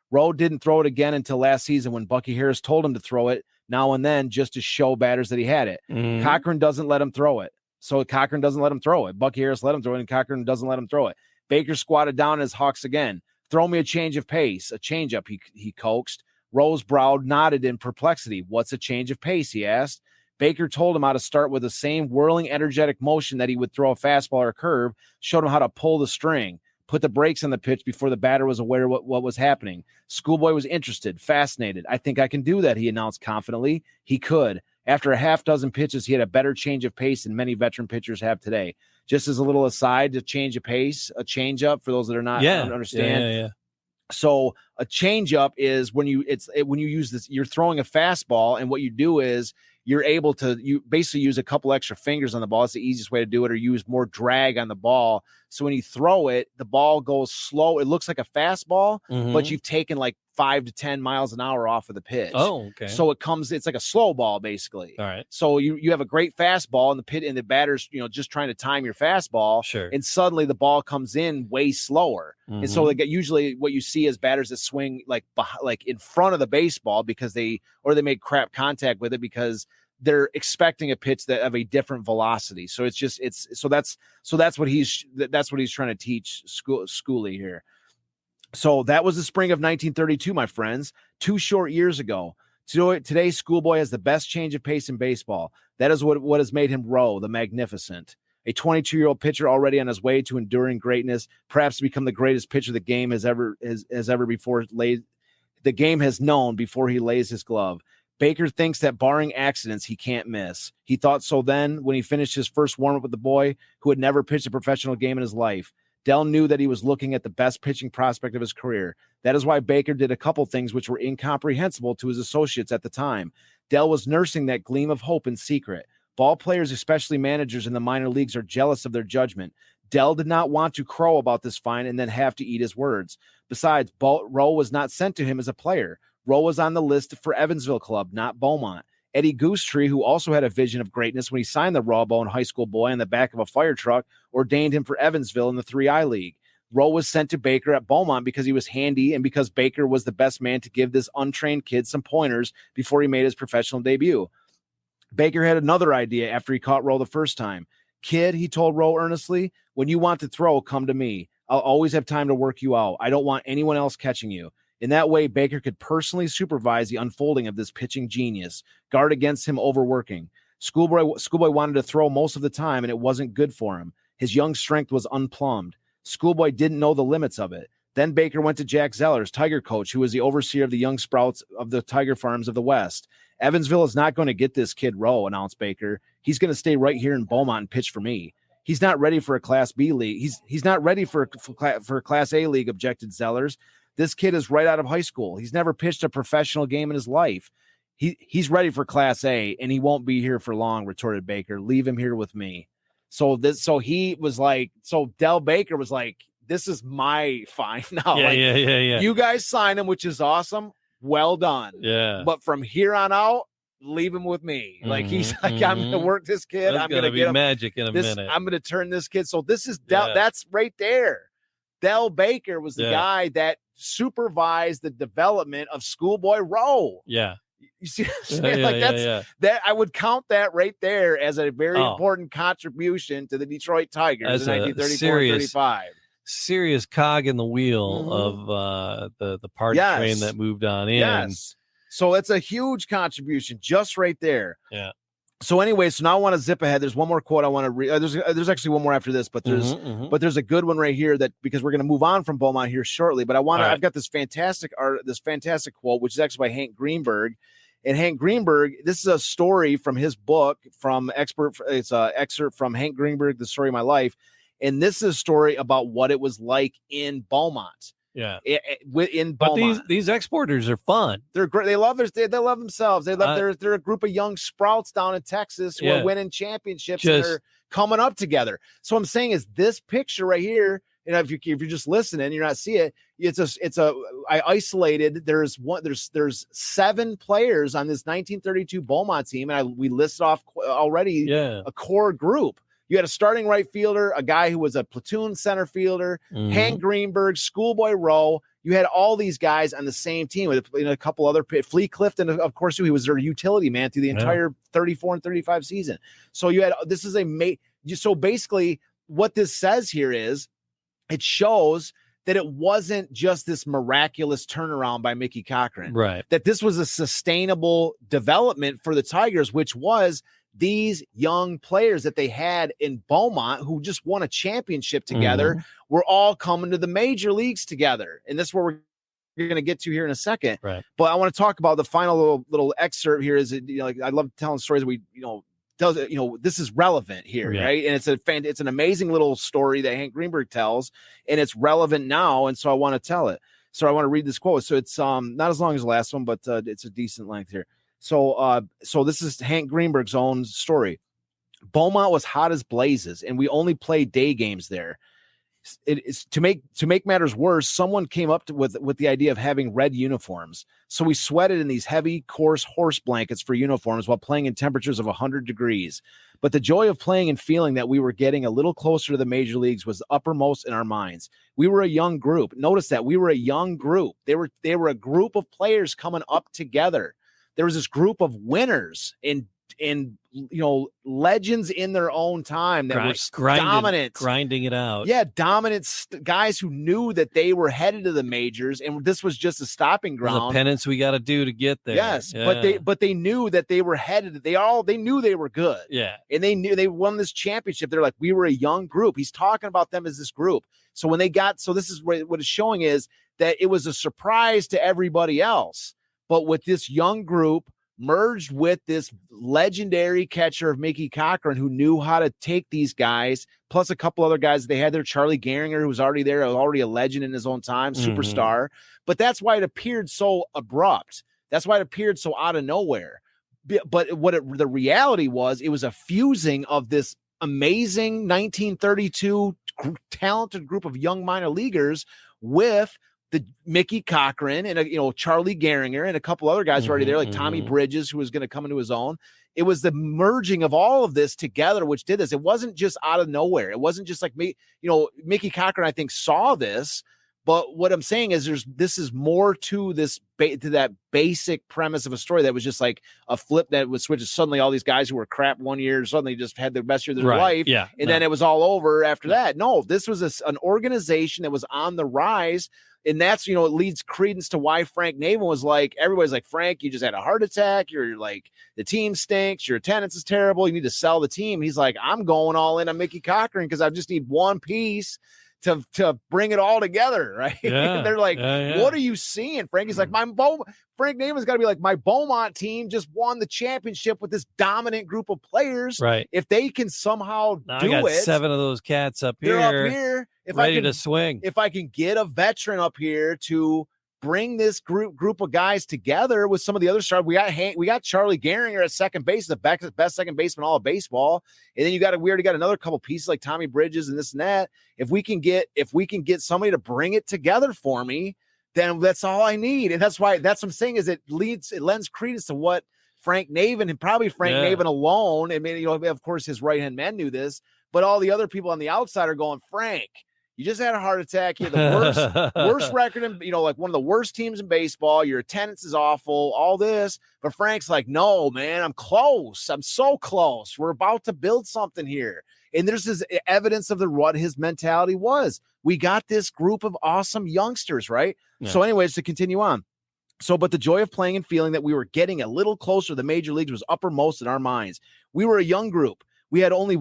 Rowe didn't throw it again until last season when Bucky Harris told him to throw it now and then just to show batters that he had it. Mm-hmm. Cochran doesn't let him throw it. So Cochran doesn't let him throw it. Bucky Harris let him throw it, and Cochran doesn't let him throw it. Baker squatted down his hawks again. Throw me a change of pace, a change-up, he coaxed. Rowe's brow nodded in perplexity. What's a change of pace, he asked. Baker told him how to start with the same whirling, energetic motion that he would throw a fastball or a curve, showed him how to pull the string, put the brakes on the pitch before the batter was aware of what was happening. Schoolboy was interested, fascinated. I think I can do that, he announced confidently. He could. After a half dozen pitches, he had a better change of pace than many veteran pitchers have today. Just as a little aside, to change of pace, a change-up for those that are not understand. Yeah. So a change-up is when you use this, you're throwing a fastball, and what you do is you're able to basically use a couple extra fingers on the ball. It's the easiest way to do it, or use more drag on the ball. So when you throw it, the ball goes slow. It looks like a fastball, but you've taken like 5 to 10 miles an hour off of the pitch. Oh, okay. So it's like a slow ball basically. All right. So you have a great fastball in the pit, and the batter's, just trying to time your fastball. Sure. And suddenly the ball comes in way slower. And so usually what you see is batters that swing like in front of the baseball because they make crap contact with it because they're expecting a pitch that of a different velocity. So that's what he's trying to teach Schoolie here. So that was the spring of 1932, my friends, 2 short years ago. Today, Schoolboy has the best change of pace in baseball. That is what has made him Rowe, the Magnificent. A 22-year-old pitcher already on his way to enduring greatness, perhaps to become the greatest pitcher the game has ever before laid. The game has known before he lays his glove. Baker thinks that barring accidents, he can't miss. He thought so then when he finished his first warm-up with the boy who had never pitched a professional game in his life. Del knew that he was looking at the best pitching prospect of his career. That is why Baker did a couple things which were incomprehensible to his associates at the time. Del was nursing that gleam of hope in secret. Ball players, especially managers in the minor leagues, are jealous of their judgment. Del did not want to crow about this find and then have to eat his words. Besides, Rowe was not sent to him as a player. Rowe was on the list for Evansville Club, not Beaumont. Eddie Goosetree, who also had a vision of greatness when he signed the Rawbone high school boy on the back of a fire truck, ordained him for Evansville in the 3I League. Rowe was sent to Baker at Beaumont because he was handy and because Baker was the best man to give this untrained kid some pointers before he made his professional debut. Baker had another idea after he caught Rowe the first time. Kid, he told Rowe earnestly, when you want to throw, come to me. I'll always have time to work you out. I don't want anyone else catching you. In that way, Baker could personally supervise the unfolding of this pitching genius, guard against him overworking. Schoolboy wanted to throw most of the time, and it wasn't good for him. His young strength was unplumbed. Schoolboy didn't know the limits of it. Then Baker went to Jack Zellers, Tiger coach, who was the overseer of the young sprouts of the Tiger farms of the West. Evansville is not going to get this kid Rowe, announced Baker. He's going to stay right here in Beaumont and pitch for me. He's not ready for a Class B league. He's not ready for a Class A league, objected Zellers. This kid is right out of high school. He's never pitched a professional game in his life. He's ready for Class A, and he won't be here for long, retorted Baker. Leave him here with me. So he was like, so Del Baker was like, this is my fine now. Yeah. You guys sign him, which is awesome. Well done. Yeah. But from here on out, leave him with me. Like, he's like, I'm going to work this kid. That's I'm going to get him magic in a minute. I'm going to turn this kid. So this is that's right there. Del Baker was the guy that supervised the development of Schoolboy Rowe. Yeah. You see what I'm saying? That I would count that right there as a very important contribution to the Detroit Tigers in 1934-35. Serious cog in the wheel of the party train that moved on in. Yes. So it's a huge contribution just right there. Yeah. So anyway, so now I want to zip ahead. There's one more quote I want to read. There's actually one more after this, but there's a good one right here that, because we're going to move on from Beaumont here shortly. But I've got this fantastic quote, which is actually by Hank Greenberg. And Hank Greenberg, this is a story from his book, it's an excerpt from Hank Greenberg, The Story of My Life. And this is a story about what it was like in Beaumont. Yeah. In Beaumont. But these exporters are fun. They're great. They love themselves. They're a group of young sprouts down in Texas who are winning championships and they're coming up together. So I'm saying is this picture right here, and if you're just listening, you're not seeing it. I isolated. There's 7 players on this 1932 Beaumont team, and we listed off already a core group. You had a starting right fielder, a guy who was a platoon center fielder, Hank Greenberg, Schoolboy Rowe. You had all these guys on the same team with a couple other Flea Clifton, of course, he was their utility man through the entire 34 and 35 season. So you had so basically what this says here is it shows that it wasn't just this miraculous turnaround by Mickey Cochran, right? That this was a sustainable development for the Tigers, which was these young players that they had in Beaumont who just won a championship together were all coming to the major leagues together. And this is where we're going to get to here in a second. Right. But I want to talk about the final little excerpt here. I love telling stories. This is relevant here, right? And it's an amazing little story that Hank Greenberg tells, and it's relevant now. And so I want to tell it. So I want to read this quote. So it's not as long as the last one, but it's a decent length here. So this is Hank Greenberg's own story. Beaumont was hot as blazes, and we only played day games there. It is to make matters worse. Someone came up with the idea of having red uniforms. So we sweated in these heavy, coarse horse blankets for uniforms while playing in temperatures of 100 degrees. But the joy of playing and feeling that we were getting a little closer to the major leagues was uppermost in our minds. We were a young group. Notice that we were a young group. They were a group of players coming up together. There was this group of winners and legends in their own time that were dominant, grinding it out. Yeah, dominant guys who knew that they were headed to the majors, and this was just a stopping ground. The penance we got to do to get there. Yes, but they knew that they were headed. They knew they were good. Yeah, and they knew they won this championship. They're like, we were a young group. He's talking about them as this group. So when this is what it's showing is that it was a surprise to everybody else. But with this young group merged with this legendary catcher of Mickey Cochran, who knew how to take these guys, plus a couple other guys they had there, Charlie Gehringer, who was already there, already a legend in his own time, superstar. But that's why it appeared so abrupt. That's why it appeared so out of nowhere. But the reality was, it was a fusing of this amazing 1932 talented group of young minor leaguers with the Mickey Cochran and Charlie Gehringer and a couple other guys already there, like Tommy Bridges, who was going to come into his own. It was the merging of all of this together which did this. It wasn't just out of nowhere. It wasn't just like me. Mickey Cochran, I think, saw this. But what I'm saying is this is more to this to that basic premise of a story that was just like a flip that was switched. Suddenly all these guys who were crap one year suddenly just had the best year of their life. Yeah. And then it was all over after that. No, this was an organization that was on the rise. And that's, it leads credence to why Frank Navel was like, everybody's like, Frank, you just had a heart attack. You're like, the team stinks. Your attendance is terrible. You need to sell the team. He's like, I'm going all in on Mickey Cochran because I just need one piece to bring it all together, right? Yeah, they're like, what are you seeing, Frank? He's like, Frank Namen's got to be like, my Beaumont team just won the championship with this dominant group of players. Right. If they can somehow I do got it, 7 of those cats up they're here. up here. Ready to swing. If I can get a veteran up here to bring this group of guys together with some of the other stars. We got Charlie Gehringer at second base, the best second baseman all of baseball. And then we already got another couple pieces like Tommy Bridges and this and that. If we can get somebody to bring it together for me, then that's all I need. And that's what I'm saying is it lends credence to what Frank Navin and probably Frank Navin alone. I mean, of course his right-hand man knew this, but all the other people on the outside are going, Frank, you just had a heart attack. You had the worst record in, like one of the worst teams in baseball. Your attendance is awful, all this. But Frank's like, no, man, I'm close. I'm so close. We're about to build something here. And there's this evidence of what his mentality was. We got this group of awesome youngsters, right? Yeah. So anyways, to continue on. But the joy of playing and feeling that we were getting a little closer to the major leagues was uppermost in our minds. We were a young group. We had only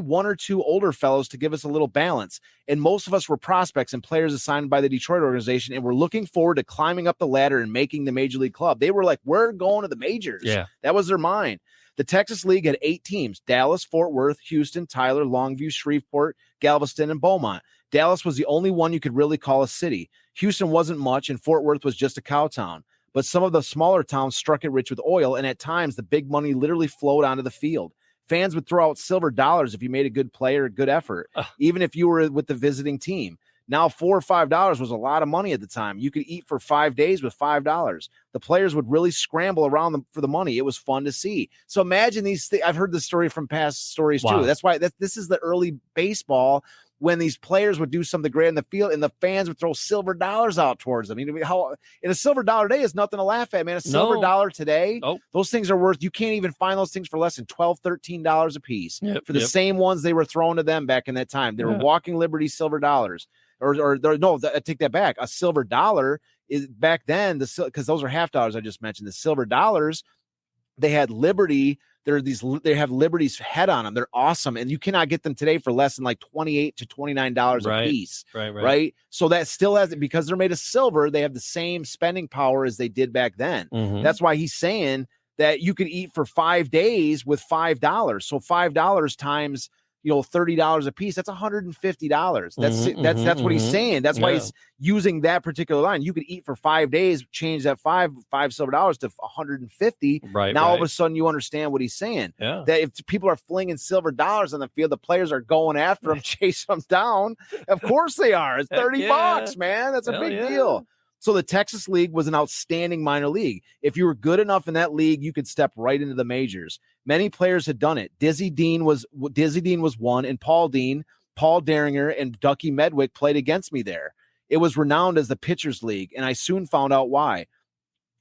one or two older fellows to give us a little balance, and most of us were prospects and players assigned by the Detroit organization, and we're looking forward to climbing up the ladder and making the major league club. They were like, we're going to the majors. Yeah, that was their mind. The Texas League had 8 teams: Dallas, Fort Worth, Houston, Tyler, Longview, Shreveport, Galveston, and Beaumont. Dallas was the only one you could really call a city. Houston wasn't much, and Fort Worth was just a cow town. But some of the smaller towns struck it rich with oil, and at times the big money literally flowed onto the field. Fans would throw out silver dollars if you made a good play or a good effort, even if you were with the visiting team. Now, $4 or $5 was a lot of money at the time. You could eat for 5 days with $5. The players would really scramble around them for the money. It was fun to see. So imagine these things. I've heard this story from past stories too. That's why this is the early baseball when these players would do something great in the field and the fans would throw silver dollars out towards them. I mean, how in a silver dollar day is nothing to laugh at, man. A silver dollar today, those things are worth, you can't even find those things for less than $12, $13 a piece for the same ones they were throwing to them back in that time. They were walking Liberty silver dollars. I take that back. A silver dollar is back then, because those are half dollars I just mentioned. The silver dollars, they had Liberty. They have Liberty's head on them. They're awesome. And you cannot get them today for less than like $28 to $29 a piece. Right. So that still has it, because they're made of silver. They have the same spending power as they did back then. Mm-hmm. That's why he's saying that you could eat for 5 days with $5. So $5 times, $30 a piece, that's $150. That's what he's saying. That's why he's using that particular line. You could eat for 5 days, change that five silver dollars to $150. All of a sudden you understand what he's saying. Yeah. That if people are flinging silver dollars on the field, the players are going after them, chasing them down. Of course they are. It's $30, man. That's a big deal. So the Texas League was an outstanding minor league. If you were good enough in that league, you could step right into the majors. Many players had done it. Dizzy Dean was one, and Paul Daringer, and Ducky Medwick played against me there. It was renowned as the Pitchers League, and I soon found out why.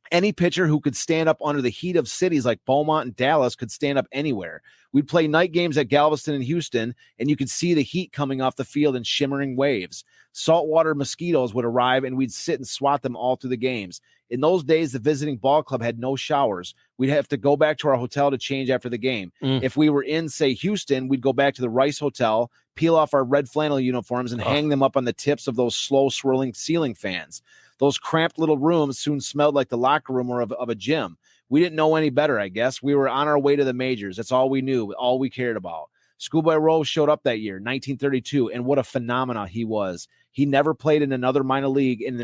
Any pitcher who could stand up under the heat of cities like Beaumont and Dallas could stand up anywhere. We'd play night games at Galveston and Houston, and you could see the heat coming off the field in shimmering waves. Saltwater mosquitoes would arrive, and we'd sit and swat them all through the games. In those days, the visiting ball club had no showers. We'd have to go back to our hotel to change after the game. If we were in, say, Houston, we'd go back to the Rice Hotel, peel off our red flannel uniforms, and hang them up on the tips of those slow swirling ceiling fans. Those cramped little rooms soon smelled like the locker room or of a gym. We didn't know any better, I guess. We were on our way to the majors. That's all we knew, all we cared about. Schoolboy Rowe showed up that year, 1932, and what a phenomenon he was. He never played in another minor league, and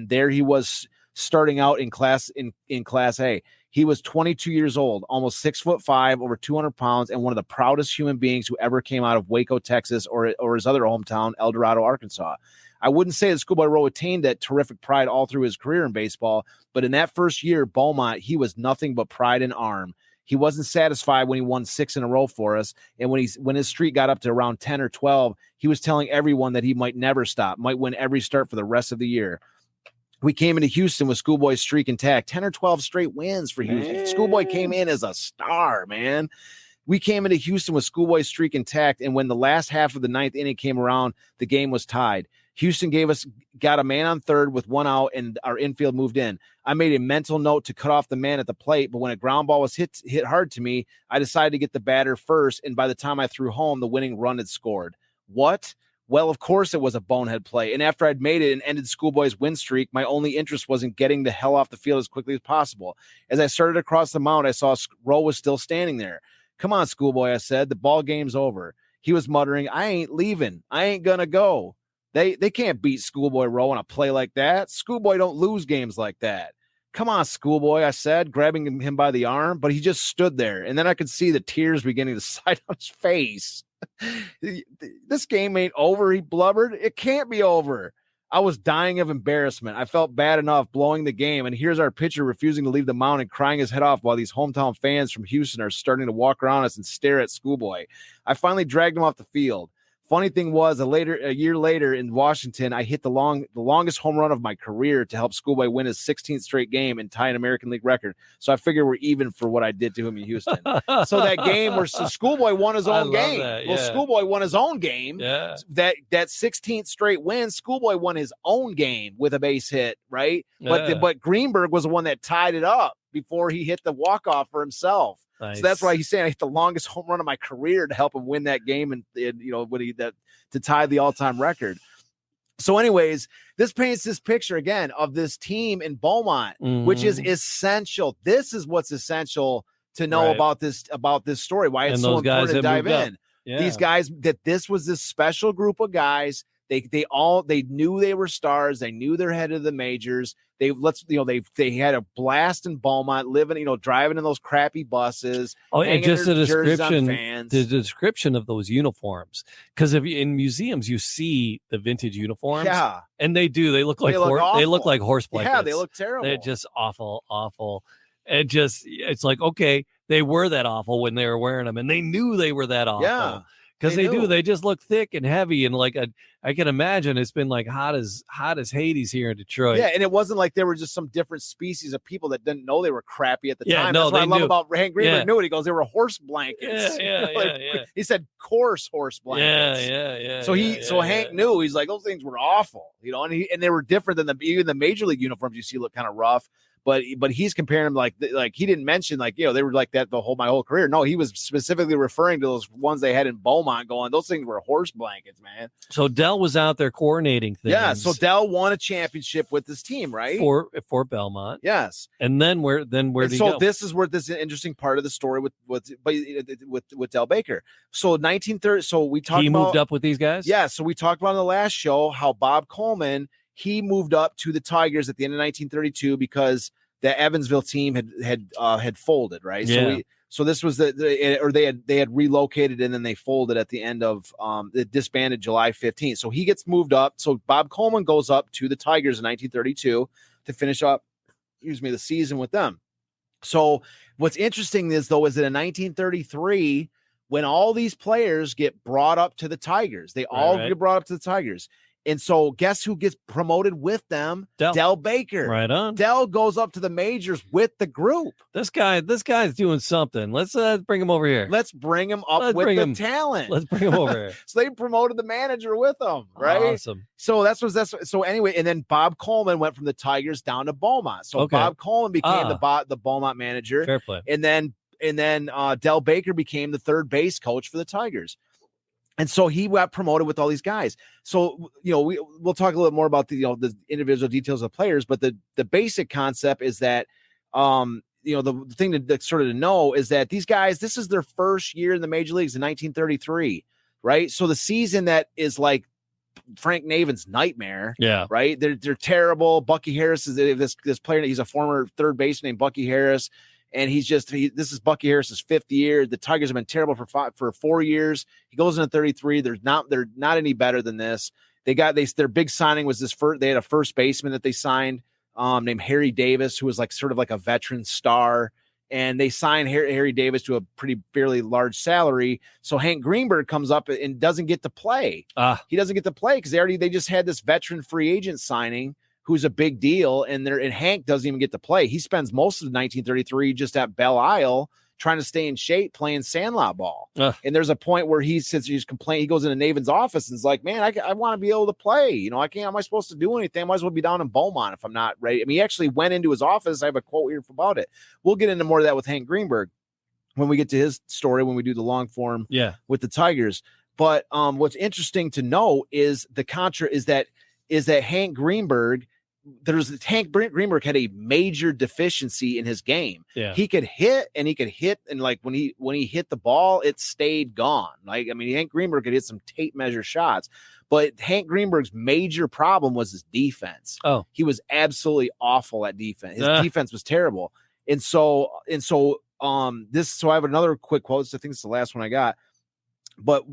there he was starting out in Class A. He was 22 years old, almost 6'5", over 200 pounds, and one of the proudest human beings who ever came out of Waco, Texas, or his other hometown, El Dorado, Arkansas. I wouldn't say that Schoolboy Rowe attained that terrific pride all through his career in baseball, but in that first year, Beaumont, he was nothing but pride and arm. He wasn't satisfied when he won 6 in a row for us, and when his streak got up to around 10 or 12, he was telling everyone that he might never stop, might win every start for the rest of the year. We came into Houston with Schoolboy's streak intact, 10 or 12 straight wins for Houston. Man. Schoolboy came in as a star, man. We came into Houston with Schoolboy's streak intact, and when the last half of the 9th inning came around, the game was tied. Houston got a man on third with 1 out, and our infield moved in. I made a mental note to cut off the man at the plate, but when a ground ball was hit hard to me, I decided to get the batter first, and by the time I threw home, the winning run had scored. What? Well, of course it was a bonehead play, and after I'd made it and ended Schoolboy's win streak, my only interest was in getting the hell off the field as quickly as possible. As I started across the mound, I saw Rowe was still standing there. "Come on, Schoolboy," I said. "The ball game's over." He was muttering, "I ain't leaving. I ain't gonna go." They can't beat Schoolboy Rowe on a play like that. Schoolboy don't lose games like that. Come on, Schoolboy, I said, grabbing him by the arm, but he just stood there. And then I could see the tears beginning to slide on his face. This game ain't over, he blubbered. It can't be over. I was dying of embarrassment. I felt bad enough blowing the game, and here's our pitcher refusing to leave the mound and crying his head off while these hometown fans from Houston are starting to walk around us and stare at Schoolboy. I finally dragged him off the field. Funny thing was, a year later in Washington, I hit the longest home run of my career to help Schoolboy win his 16th straight game and tie an American League record. So I figure we're even for what I did to him in Houston. So that game where Schoolboy won his own game. That, yeah. Well, Schoolboy won his own game. Yeah. That 16th straight win, Schoolboy won his own game with a base hit, right? Yeah. But Greenberg was the one that tied it up before he hit the walk-off for himself. Nice. So that's why he's saying I hit the longest home run of my career to help him win that game and to tie the all-time record. So anyways, this paints this picture again of this team in Beaumont, which is essential. This is what's essential to know about this story, why it's so important to dive in. Yeah. These guys, that this was this special group of guys. They knew they were stars. They knew they're headed to the majors. They had a blast in Beaumont, driving in those crappy buses. Oh, and just the description, description of those uniforms. Because in museums you see the vintage uniforms, and they look like horse blankets. Yeah, they look terrible. They're just awful. It's like, okay, they were that awful when they were wearing them, and they knew they were that awful. Yeah. Because they just look thick and heavy, and I can imagine it's been like hot as Hades here in Detroit. Yeah, and it wasn't like there were just some different species of people that didn't know they were crappy at the time. No, that's what I love about Hank Greenberg. Yeah. Knew it. He goes, they were horse blankets. Yeah. He said coarse horse blankets. Yeah. So Hank knew. He's like, those things were awful, and they were different than even the major league uniforms you see look kind of rough. But he's comparing them like he didn't mention they were like that my whole career. No, he was specifically referring to those ones they had in Beaumont. Going, those things were horse blankets, man. So Dell was out there coordinating things. Yeah. So Dell won a championship with this team, right? For Belmont. Yes. And then where did he go? This is where this is an interesting part of the story with Del Baker. So 1930. So we talked. He moved up with these guys. Yeah. So we talked about in the last show how Bob Coleman. He moved up to the Tigers at the end of 1932 because the Evansville team had folded, right? Yeah. So this was they had relocated and then they folded at the end of it disbanded July 15th. So he gets moved up. So Bob Coleman goes up to the Tigers in 1932 to finish up, the season with them. So what's interesting is that in 1933, when all these players get brought up to the Tigers, they all get brought up to the Tigers. And so guess who gets promoted with them? Del Baker. Right on. Del goes up to the majors with the group. This guy's doing something. Let's bring him over here. Let's bring him up with the talent. Let's bring him over here. So they promoted the manager with them, right? Awesome. So so anyway, and then Bob Coleman went from the Tigers down to Beaumont. So Bob Coleman became the Beaumont manager. Fair play. And then Del Baker became the third base coach for the Tigers. And so he got promoted with all these guys. So, we'll talk a little more about the individual details of players, but the basic concept is that, the thing to sort of know is that these guys, this is their first year in the major leagues in 1933, right? So the season that is like Frank Navin's nightmare, right? They're terrible. Bucky Harris is this player. He's a former third baseman named Bucky Harris. And this is Bucky Harris's fifth year. The Tigers have been terrible for 4 years. He goes into 33. They're not any better than this. Their big signing was they had a first baseman that they signed named Harry Davis, who was sort of like a veteran star. And they signed Harry Davis to a fairly large salary. So Hank Greenberg comes up and doesn't get to play. He doesn't get to play because they just had this veteran free agent signing who's a big deal, and Hank doesn't even get to play. He spends most of 1933 just at Belle Isle trying to stay in shape, playing sandlot ball. And there's a point where he goes into Navin's office and is like, man, I want to be able to play. Am I supposed to do anything? I might as well be down in Beaumont if I'm not ready. I mean, he actually went into his office. I have a quote here about it. We'll get into more of that with Hank Greenberg when we get to his story, when we do the long form with the Tigers. But what's interesting to know is the contra is that Hank Greenberg Hank Greenberg had a major deficiency in his game. Yeah. He could hit, and like when he hit the ball, it stayed gone. Like, I mean, Hank Greenberg could hit some tape measure shots, but Hank Greenberg's major problem was his defense. Oh, he was absolutely awful at defense. His defense was terrible. So I have another quick quote. I think it's the last one I got, but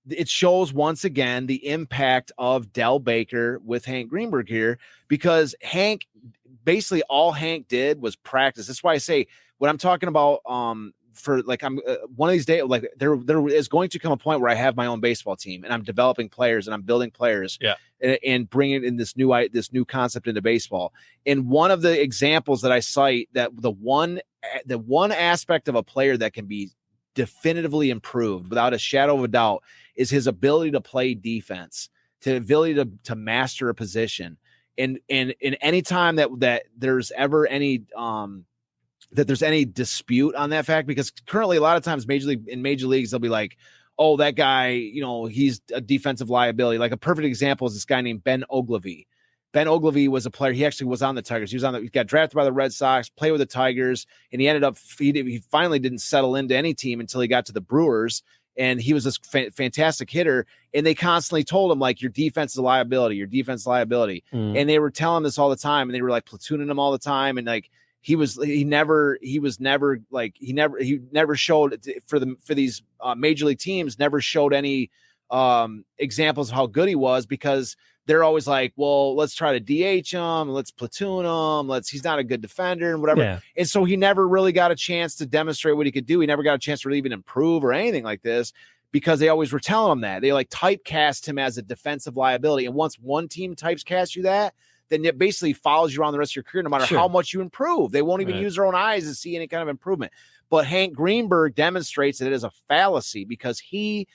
it shows once again the impact of Del Baker with Hank Greenberg here, because basically all Hank did was practice. That's why I say what I'm talking about. For like, I'm one of these days, like there is going to come a point where I have my own baseball team and I'm developing players and I'm building players, and bringing in this new concept into baseball. And one of the examples that I cite, that the one aspect of a player that can be definitively improved without a shadow of a doubt is his ability to play defense, the ability to master a position. And any time that there's ever any dispute on that fact, because currently a lot of times in major leagues, they'll be like, oh, that guy, he's a defensive liability. Like a perfect example is this guy named Ben Ogilvy. Ben Ogilvy was a player. He actually was on the Tigers. He got drafted by the Red Sox, played with the Tigers, and he ended up, he finally didn't settle into any team until he got to the Brewers. And he was this fantastic hitter. And they constantly told him, like, your defense is a liability, your defense is a liability. And they were telling this all the time. And they were like platooning him all the time. And like, he never showed for these major league teams, never showed any examples of how good he was, because they're always like, well, let's try to DH him, let's platoon him, he's not a good defender and whatever. Yeah. And so he never really got a chance to demonstrate what he could do. He never got a chance to really even improve or anything like this, because they always were telling him that. They like typecast him as a defensive liability. And once one team typecast you that, then it basically follows you around the rest of your career, no matter how much you improve. They won't even use their own eyes to see any kind of improvement. But Hank Greenberg demonstrates that it is a fallacy, because he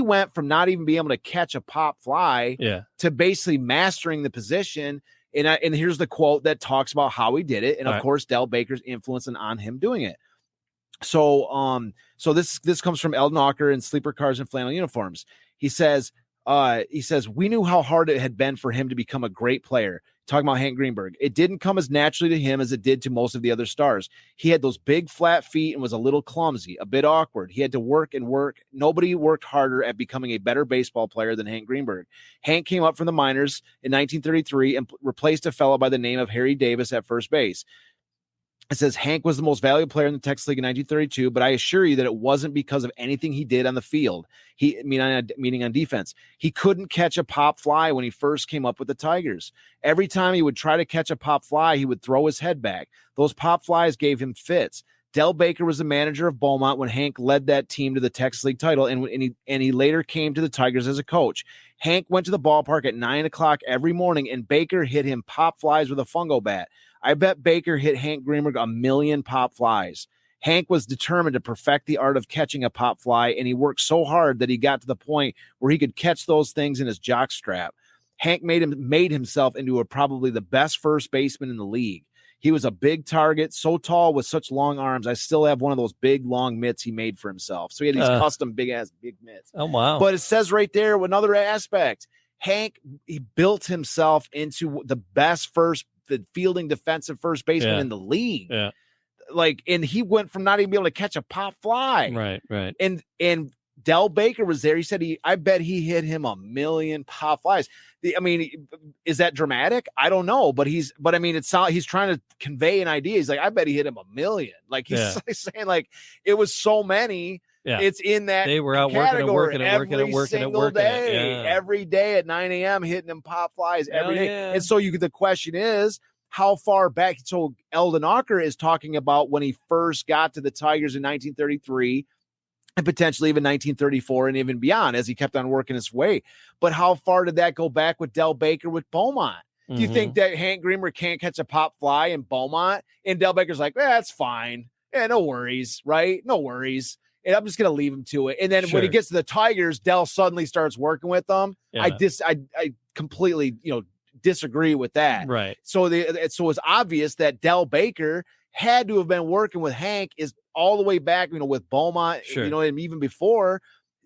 went from not even being able to catch a pop fly to basically mastering the position. And here's the quote that talks about how he did it. And of course, Del Baker's influence on him doing it. So this comes from Eldon Walker in Sleeper Cars and Flannel Uniforms. He says, we knew how hard it had been for him to become a great player. Talking about Hank Greenberg. It didn't come as naturally to him as it did to most of the other stars. He had those big flat feet and was a little clumsy, a bit awkward. He had to work and work. Nobody worked harder at becoming a better baseball player than Hank Greenberg. Hank came up from the minors in 1933 and replaced a fellow by the name of Harry Davis at first base. It says Hank was the most valuable player in the Texas League in 1932, but I assure you that it wasn't because of anything he did on the field. Meaning on defense. He couldn't catch a pop fly when he first came up with the Tigers. Every time he would try to catch a pop fly, he would throw his head back. Those pop flies gave him fits. Del Baker was the manager of Beaumont when Hank led that team to the Texas League title, and he later came to the Tigers as a coach. Hank went to the ballpark at 9 o'clock every morning, and Baker hit him pop flies with a fungo bat. I bet Baker hit Hank Greenberg 1 million pop flies. Hank was determined to perfect the art of catching a pop fly, and he worked so hard that he got to the point where he could catch those things in his jock strap. Hank made himself into probably the best first baseman in the league. He was a big target, so tall with such long arms. I still have one of those big, long mitts he made for himself. So he had these custom big mitts. Oh, wow. But it says right there, another aspect, Hank, he built himself into the best the fielding defensive first baseman in the league. Yeah. Like, and he went from not even being able to catch a pop fly. Right. And Del Baker was there. He said I bet he hit him 1 million pop flies. I mean, is that dramatic? I don't know, but he's trying to convey an idea. He's like, I bet he hit him 1 million. Like he's saying, like, it was so many. Yeah. It's in that they were out category working every day, every day at 9 a.m. hitting them pop flies every day. Yeah. And so the question is, how far back? So Eldon Walker is talking about when he first got to the Tigers in 1933 and potentially even 1934 and even beyond as he kept on working his way. But how far did that go back with Del Baker with Beaumont? Do you think that Hank Greenberg can't catch a pop fly in Beaumont? And Del Baker's like, that's fine. Yeah, no worries, right? No worries. And I'm just going to leave him to it. And then when he gets to the Tigers, Del suddenly starts working with them. Yeah. I completely, disagree with that. Right. So it's obvious that Del Baker had to have been working with Hank is all the way back, with Beaumont, and even before,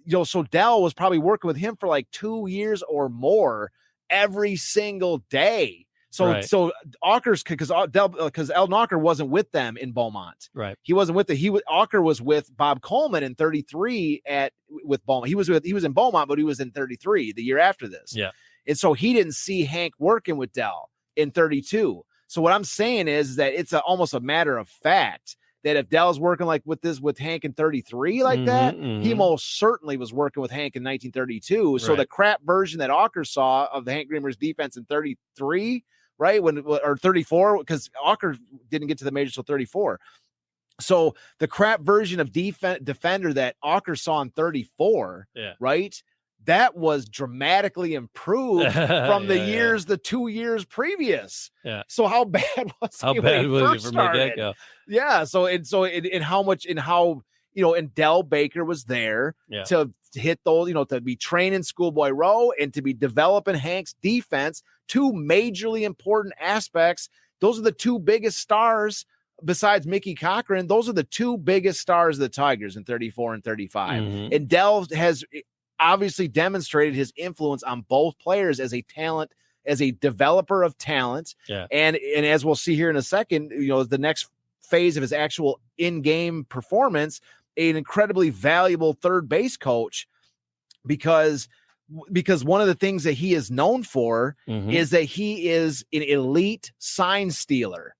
so Del was probably working with him for like 2 years or more every single day. So Right. so Auker's because El Knocker wasn't with them in Beaumont. Right. He wasn't with Auker was with Bob Coleman in 33 with Beaumont. He was in Beaumont, but he was in 33 the year after this. Yeah. And so he didn't see Hank working with Dell in 32. So what I'm saying is that it's almost a matter of fact that if Dell's working like with Hank in 33 like that, he most certainly was working with Hank in 1932. So the crap version that Auker saw of the Hank Greenberg's defense in 33, right? Or 34, because Auker didn't get to the majors till 34. So the crap version of defender that Auker saw in 34, right? That was dramatically improved from the 2 years previous. Yeah. So how bad was how he bad when he was first he from the started? get-go? Yeah. So and Del Baker was there to hit those, to be training Schoolboy Rowe and to be developing Hank's defense, two majorly important aspects. Those are the two biggest stars besides Mickey Cochran. Those are the two biggest stars of the Tigers in 34 and 35. And Del has obviously demonstrated his influence on both players as a developer of talent. Yeah. And as we'll see here in a second, the next phase of his actual in-game performance, an incredibly valuable third base coach, because one of the things that he is known for is that he is an elite sign stealer.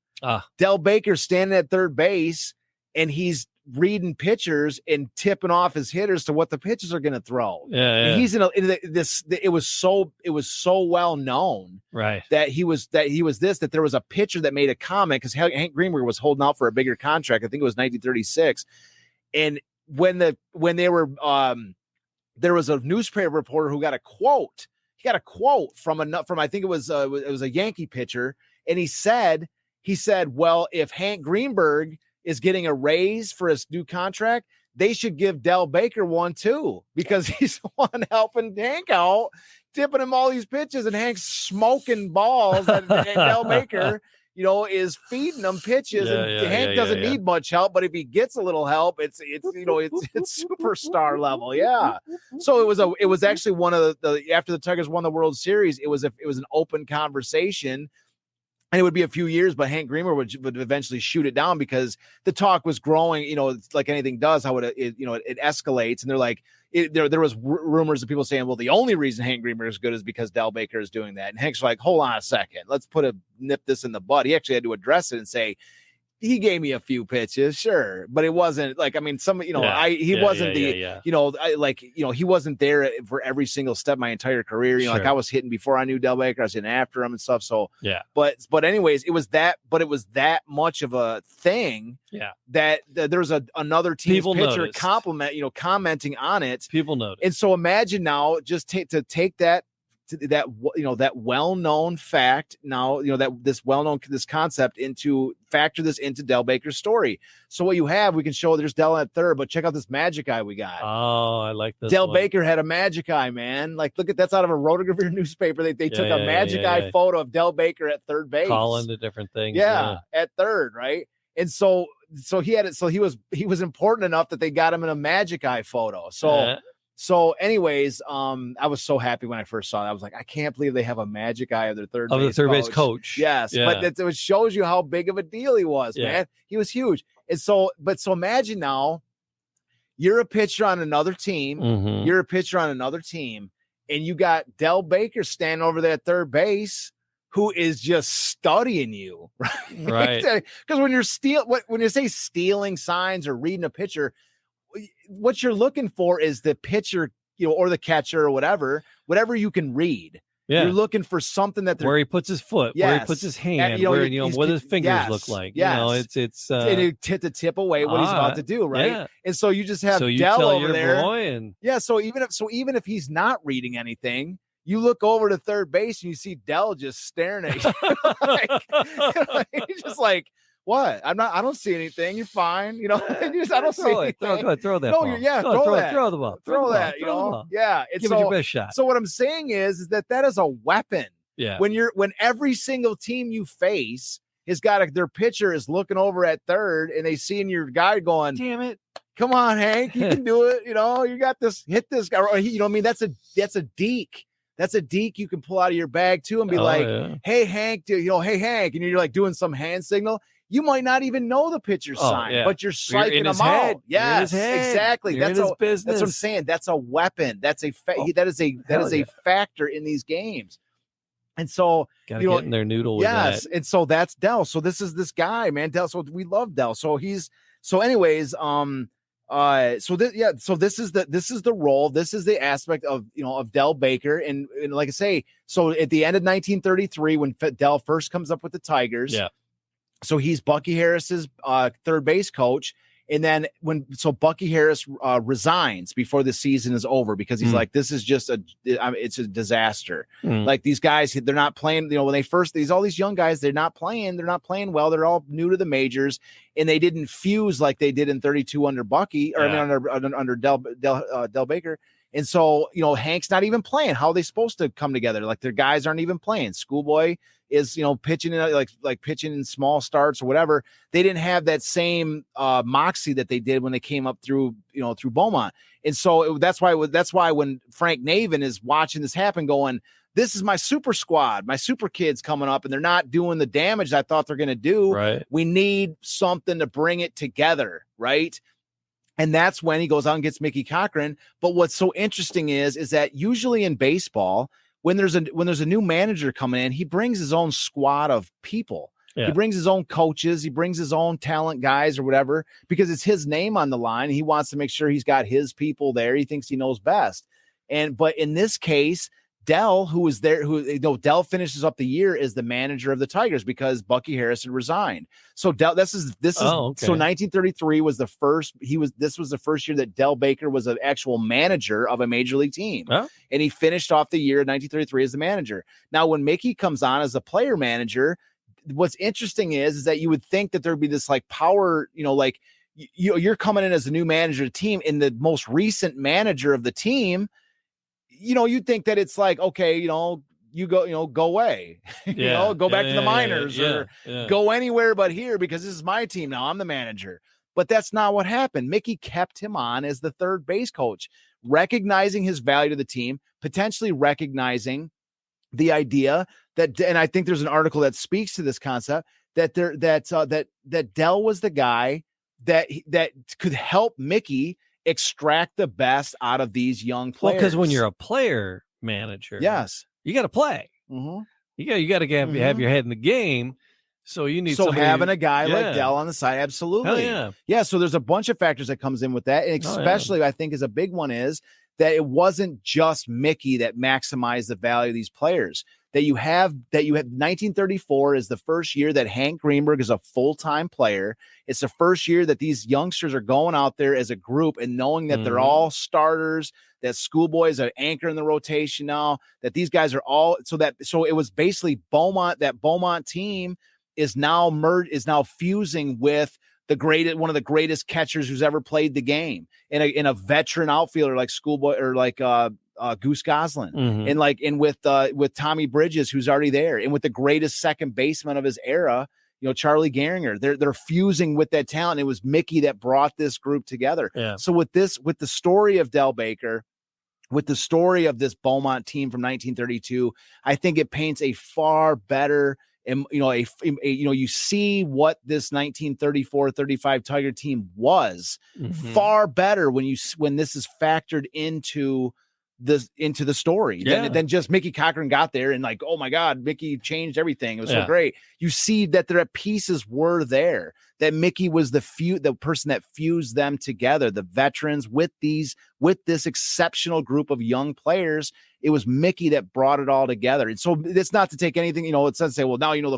Del Baker standing at third base and he's reading pitchers and tipping off his hitters to what the pitchers are going to throw. And he's it was so well known that that there was a pitcher that made a comment because Hank Greenberg was holding out for a bigger contract. I think it was 1936. And when they were, there was a newspaper reporter who got a quote. He got a quote from I think it was a Yankee pitcher. And he said, well, if Hank Greenberg is getting a raise for his new contract, they should give Del Baker one too, because he's the one helping Hank out, tipping him all these pitches, and Hank's smoking balls, and Del Baker, is feeding them pitches, and Hank doesn't need much help, but if he gets a little help, it's superstar level. Yeah. So it was actually one of the after the Tigers won the World Series, it was an open conversation. And it would be a few years, but Hank Greenberg would eventually shoot it down because the talk was growing. It's like anything does, how it escalates. And they're like, there was rumors of people saying, well, the only reason Hank Greenberg is good is because Del Baker is doing that. And Hank's like, hold on a second, let's nip this in the bud. He actually had to address it and say, he gave me a few pitches, sure, but it wasn't like, I mean, he wasn't there for every single step my entire career. Like I was hitting before I knew Del Baker, I was hitting after him and stuff. So but anyways, it was that much of a thing that there's another team's pitcher commenting on it. People noticed. And so imagine now just to take that well-known fact now, this concept factor this into Del Baker's story. So what you have, we can show there's Del at third, but check out this magic eye we got. Oh, I like this. Del Baker had a magic eye, man. Like, look at that's out of a Rotogravure newspaper. They took a magic eye photo of Del Baker at third base. Calling the different things. Yeah, at third, right? And so he had it. So he was important enough that they got him in a magic eye photo. So anyways, I was so happy when I first saw that. I was like, I can't believe they have a magic eye of their third base coach. Yes. Yeah. But it shows you how big of a deal he was, man. He was huge. And so imagine now you're a pitcher on another team. You're a pitcher on another team, and you got Del Baker standing over there at third base, who is just studying you, right? Because when you say stealing signs or reading a pitcher, what you're looking for is the pitcher, or the catcher or whatever you can read. Yeah. You're looking for something where he puts his foot, where he puts his hand, what his fingers look like. It's to tip away what he's about to do, right? Yeah. And so you just have Del over there. So even if he's not reading anything, you look over to third base and you see Del just staring at you. He's just like, what? I don't see anything. You're fine. I don't see anything. Throw that. No, ball. Throw the ball. Throw that. Yeah. Give it your best shot. So what I'm saying is that is a weapon. Yeah. When every single team you face has got their pitcher is looking over at third and they see in your guy going, damn it. Come on, Hank, you can do it. You got this, hit this guy. That's a deke. That's a deke you can pull out of your bag too and be hey, Hank, hey, Hank. And you're like doing some hand signal. You might not even know the pitcher's sign, but you're psyching them out. Yes, exactly. That's what I'm saying. That's a weapon. That is a factor in these games. And so, gotta get in their noodle with that. And so that's Dell. So this is this guy, man. Dell. So we love Dell. So this is the role. This is the aspect of Dell Baker. And like I say, so at the end of 1933, when Dell first comes up with the Tigers, so he's Bucky Harris's third base coach. And then Bucky Harris resigns before the season is over because he's like, this is just it's a disaster. Like these guys, they're not playing, when they first, all these young guys, they're not playing well. They're all new to the majors and they didn't fuse like they did in 32 under Bucky under Dell Baker. And so, Hank's not even playing. How are they supposed to come together? Like their guys aren't even playing. Schoolboy is, pitching in like pitching in small starts or whatever. They didn't have that same moxie that they did when they came up through Beaumont. And so that's why when Frank Navin is watching this happen going, this is my super squad, my super kids coming up and they're not doing the damage I thought they're going to do. Right. We need something to bring it together. Right. And that's when he goes out and gets Mickey Cochran. But what's so interesting is that usually in baseball, when there's a new manager coming in, he brings his own squad of people. Yeah. He brings his own coaches. He brings his own talent guys or whatever, because it's his name on the line. He wants to make sure he's got his people there. He thinks he knows best. But in this case, Dell, who was there, Dell finishes up the year as the manager of the Tigers because Bucky Harris had resigned. So Dell, so 1933 was the first. This was the first year that Dell Baker was an actual manager of a major league team, and he finished off the year 1933 as the manager. Now, when Mickey comes on as the player manager, what's interesting is that you would think that there'd be this like power, like you're coming in as a new manager of the team, and the most recent manager of the team. You'd think that it's like, okay, you go away, go back to the minors or go anywhere but here because this is my team now. I'm the manager. But that's not what happened. Mickey kept him on as the third base coach, recognizing his value to the team, potentially recognizing the idea that, and I think there's an article that speaks to this concept that Dell was the guy that could help Mickey extract the best out of these young players. Well, because when you're a player manager, you got to play. Mm-hmm. You got to have your head in the game. So you need having a guy like Dell on the side, absolutely. Yeah. So there's a bunch of factors that comes in with that, and especially I think is a big one is that it wasn't just Mickey that maximized the value of these players. That you have 1934 is the first year that Hank Greenberg is a full-time player. It's the first year that these youngsters are going out there as a group and knowing that they're all starters, that Schoolboy is an anchor in the rotation now, that these guys are all so it was basically Beaumont. That Beaumont team is now fusing with one of the greatest catchers who's ever played the game, in a veteran outfielder like Schoolboy or like Goose Goslin, and with Tommy Bridges, who's already there, and with the greatest second baseman of his era, Charlie Gehringer. They're fusing with that talent. It was Mickey that brought this group together. Yeah. So with the story of Dell Baker, with the story of this Beaumont team from 1932, I think it paints a far better. And you see what this 1934-35 Tiger team was far better when this is factored into the story than just Mickey Cochran got there and like, oh my God, Mickey changed everything. It was so great. You see that their pieces were there, that Mickey was the person that fused them together, the veterans with this exceptional group of young players. It was Mickey that brought it all together. And so it's not to take anything, it's not to say, well, now the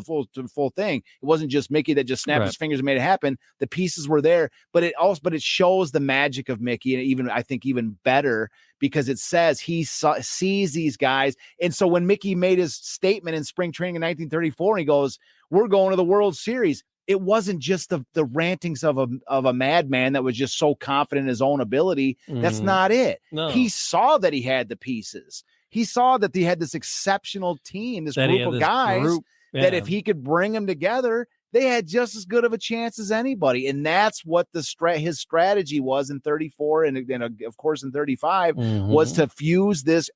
full thing. It wasn't just Mickey that just snapped his fingers and made it happen. The pieces were there, but it shows the magic of Mickey, and I think even better because it says he sees these guys. And so when Mickey made his statement in spring training in 1934, and he goes, we're going to the World Series. It wasn't just the rantings of a madman that was just so confident in his own ability. That's not it. No. He saw that he had the pieces. He saw that he had this exceptional team, this group of guys that if he could bring them together, they had just as good of a chance as anybody. And that's what his strategy was in 34 and of course in 35 was to fuse this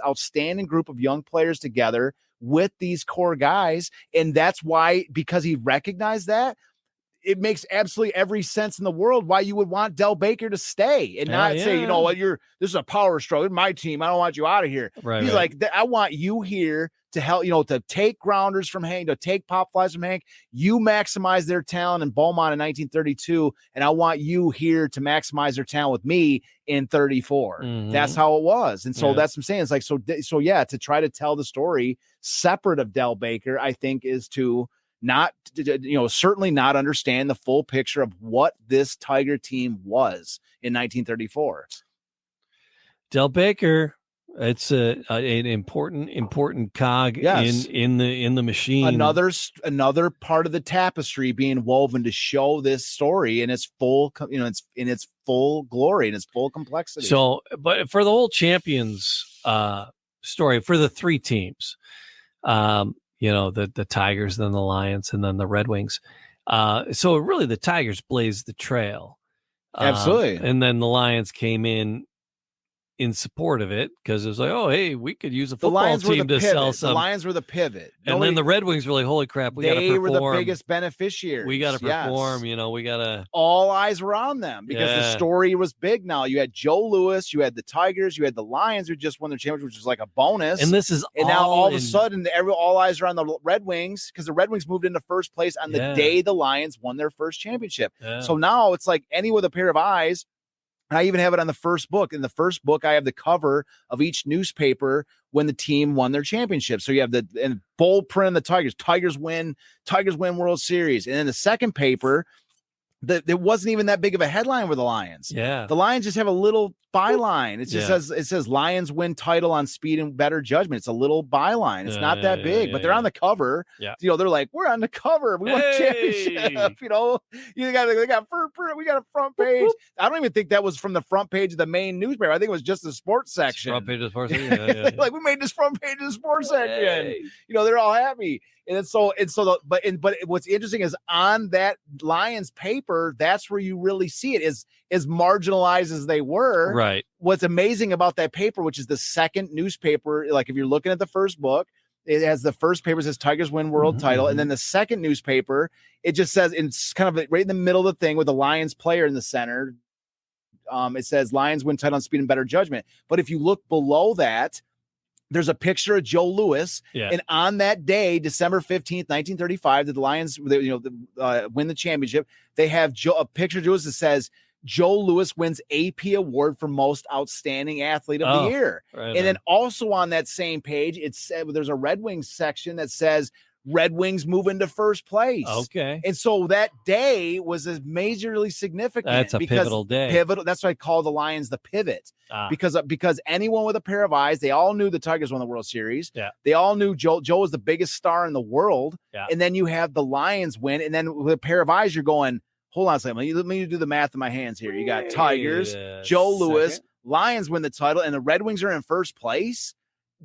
outstanding group of young players together with these core guys. And that's why, because he recognized that, it makes absolutely every sense in the world why you would want Del Baker to stay and not say, you know what, this is a power struggle. My team, I don't want you out of here. He's like, I want you here to help, to take grounders from Hank, to take pop flies from Hank. You maximize their talent in Beaumont in 1932, and I want you here to maximize their talent with me in 34. That's how it was. And so that's what I'm saying. It's like, so yeah, to try to tell the story separate of Del Baker, I think is to certainly not understand the full picture of what this Tiger team was in 1934. Del Baker, it's an important cog in the machine. Another part of the tapestry being woven to show this story in its full, in its full glory and its full complexity. So, but for the whole champions story, for the three teams, the Tigers, then the Lions, and then the Red Wings. So really the Tigers blazed the trail. Absolutely. And then the Lions came in support of it because it was like, oh, hey, we could use a football team to sell some. The Lions were the pivot. And then the Red Wings were like, holy crap, we got to perform. They were the biggest beneficiaries. We got to perform, we got to. All eyes were on them because the story was big now. You had Joe Louis, you had the Tigers, you had the Lions who just won their championship, which was like a bonus. And this is now all of a sudden, all eyes are on the Red Wings because the Red Wings moved into first place on the day the Lions won their first championship. Yeah. So now it's like any with a pair of eyes. And I even have it on the first book. In the first book, I have the cover of each newspaper when the team won their championship. So you have the bold print on the Tigers win World Series. And then the second paper, there wasn't even that big of a headline with the Lions. Yeah. The Lions just have a little byline. It just says Lions win title on speed and better judgment. It's a little byline. It's not that big, but they're on the cover. Yeah. They're like, we're on the cover. We won a championship. We got a front page. I don't even think that was from the front page of the main newspaper. I think it was just the sports section. Front page of the sports section. Like we made this front page of the sports section. They're all happy. But what's interesting is on that Lions paper, that's where you really see it as marginalized as they were. Right. What's amazing about that paper, which is the second newspaper, like if you're looking at the first book, it has the first paper says Tigers win world title. And then the second newspaper, it just says it's kind of right in the middle of the thing with the Lions player in the center. It says Lions win title on speed and better judgment. But if you look below that, there's a picture of Joe Louis, and on that day, December 15th, 1935, the Lions, win the championship. They have a picture of Joe that says Joe Louis wins AP award for most outstanding athlete of the year. Right, and then also on that same page, there's a Red Wings section that says Red Wings move into first place. Okay. And so that day was majorly significant. That's a pivotal day. That's why I call the Lions the pivot. Because anyone with a pair of eyes, they all knew the Tigers won the World Series. Yeah. They all knew Joe was the biggest star in the world. Yeah. And then you have the Lions win. And then with a pair of eyes, you're going, hold on a second. Let me do the math in my hands here. You got Tigers, Joe Louis, Lions win the title, and the Red Wings are in first place.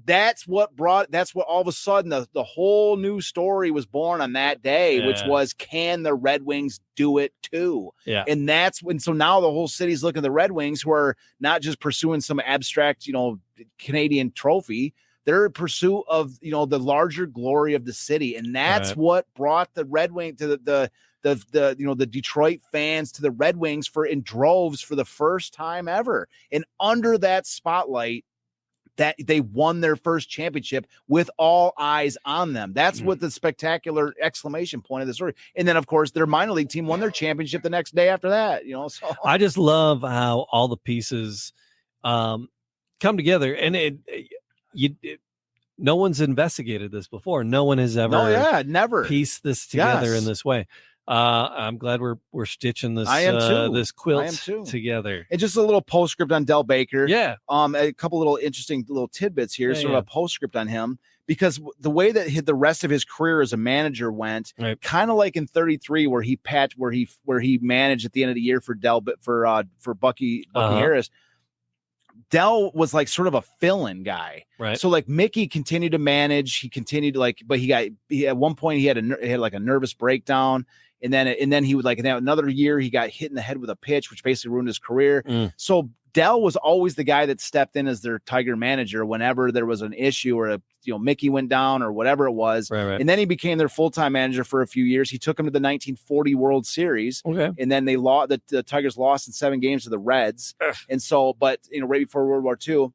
That's what all of a sudden the whole new story was born on that day, which was, can the Red Wings do it too? Yeah. And that's when, so now the whole city's looking at the Red Wings, who are not just pursuing some abstract, Canadian trophy. They're in pursuit of, the larger glory of the city. And that's what brought the Red Wing to the Detroit fans to the Red Wings in droves for the first time ever. And under that spotlight, that they won their first championship with all eyes on them. That's what the spectacular exclamation point of the story. And then, of course, their minor league team won their championship the next day after that. So I just love how all the pieces come together, and no one's investigated this before. No one has ever never pieced this together in this way. I'm glad we're stitching this. I am too. This quilt together. And just a little postscript on Del Baker. Yeah. A couple little interesting little tidbits here. Sort of a postscript on him, because the way that the rest of his career as a manager went, kind of like in 33, where he managed at the end of the year for Bucky Harris. Dell was like sort of a fill-in guy. Right. So like Mickey continued to manage. He continued to but he at one point he had like a nervous breakdown. And then he would like another year he got hit in the head with a pitch, which basically ruined his career. So Dell was always the guy that stepped in as their Tiger manager whenever there was an issue or Mickey went down or whatever it was. Right. And then he became their full-time manager for a few years. He took them to the 1940 World Series. Okay. And then the Tigers lost in 7 games to the Reds. And so, but right before World War II.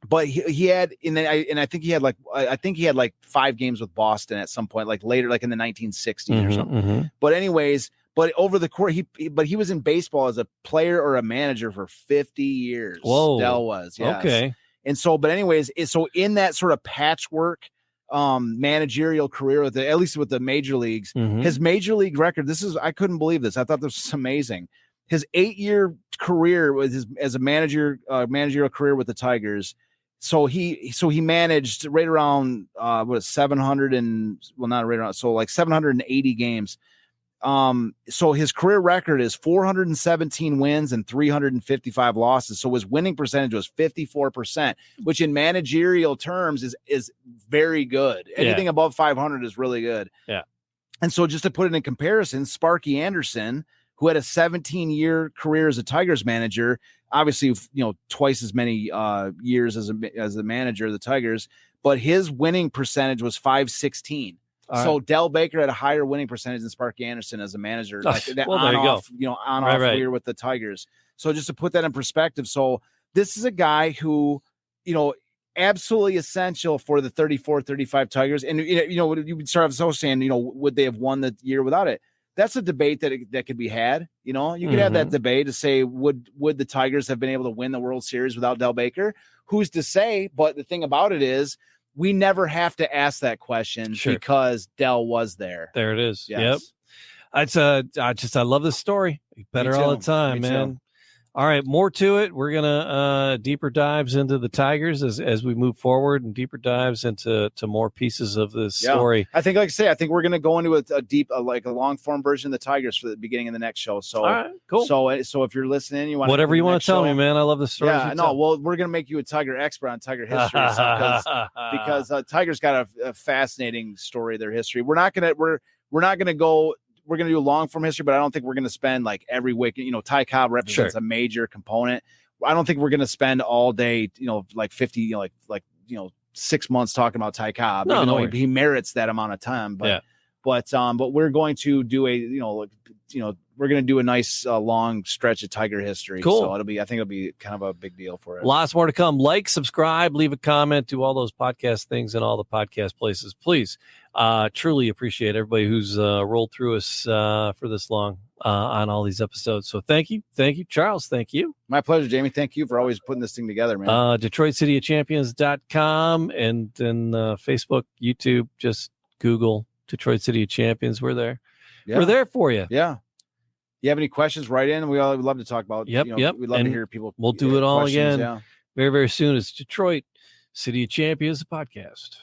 But he had, I think he had like 5 games with Boston at some point, like later, like in the 1960s or something. But anyways, over the course, he was in baseball as a player or a manager for 50 years. Whoa. Dell was, yes. Okay. And so, but anyways, so in that sort of patchwork managerial career at least with the major leagues, his major league record, I couldn't believe this. I thought this was amazing. His 8-year career as a managerial career with the Tigers. So he managed right around 780 games. So his career record is 417 wins and 355 losses. So his winning percentage was 54%, which in managerial terms is very good. Anything above 500 is really good. Yeah. And so just to put it in comparison, Sparky Anderson, who had a 17-year career as a Tigers manager, obviously, twice as many years as a manager of the Tigers, but his winning percentage was 516. So Del Baker had a higher winning percentage than Sparky Anderson as a manager, like that on-off career with the Tigers. So just to put that in perspective, so this is a guy who, absolutely essential for the 34-35 Tigers. And, you would start off saying, would they have won the year without it? That's a debate that could be had. You could have that debate to say, would the Tigers have been able to win the World Series without Del Baker? Who's to say? But the thing about it is, we never have to ask that question because Dell was there. There it is. Yes. Yep. I love this story. Better all the time, man. Too. All right, more to it. We're gonna deeper dives into the Tigers as we move forward, and deeper dives into more pieces of this story. I think, like I say, we're gonna go into a deep, like a long form version of the Tigers for the beginning of the next show. So, all right, cool. So if you're listening, you want whatever you want to tell me, man. I love the story. Yeah, no, well, we're gonna make you a Tiger expert on Tiger history because Tigers got a fascinating story of their history. We're going to do a long form history, but I don't think we're going to spend like every week. Ty Cobb represents a major component. I don't think we're going to spend all day, like 50, like 6 months talking about Ty Cobb. No, even though he merits that amount of time. But we're going to do we're going to do a nice long stretch of Tiger history. Cool. So I think it'll be kind of a big deal for it. Lots more to come. Like, subscribe, leave a comment, do all those podcast things in all the podcast places. Please. Truly appreciate everybody who's rolled through us for this long on all these episodes. So thank you, Charles. Thank you. My pleasure, Jamie. Thank you for always putting this thing together, man. DetroitCityOfChampions.com and then Facebook, YouTube. Just Google Detroit City of Champions. We're there. Yeah. We're there for you. Yeah. You have any questions? Write in. We'd love to talk about. Yep. We'd love to hear people. We'll do it all again Yeah. very, very soon. It's Detroit City of Champions, the podcast.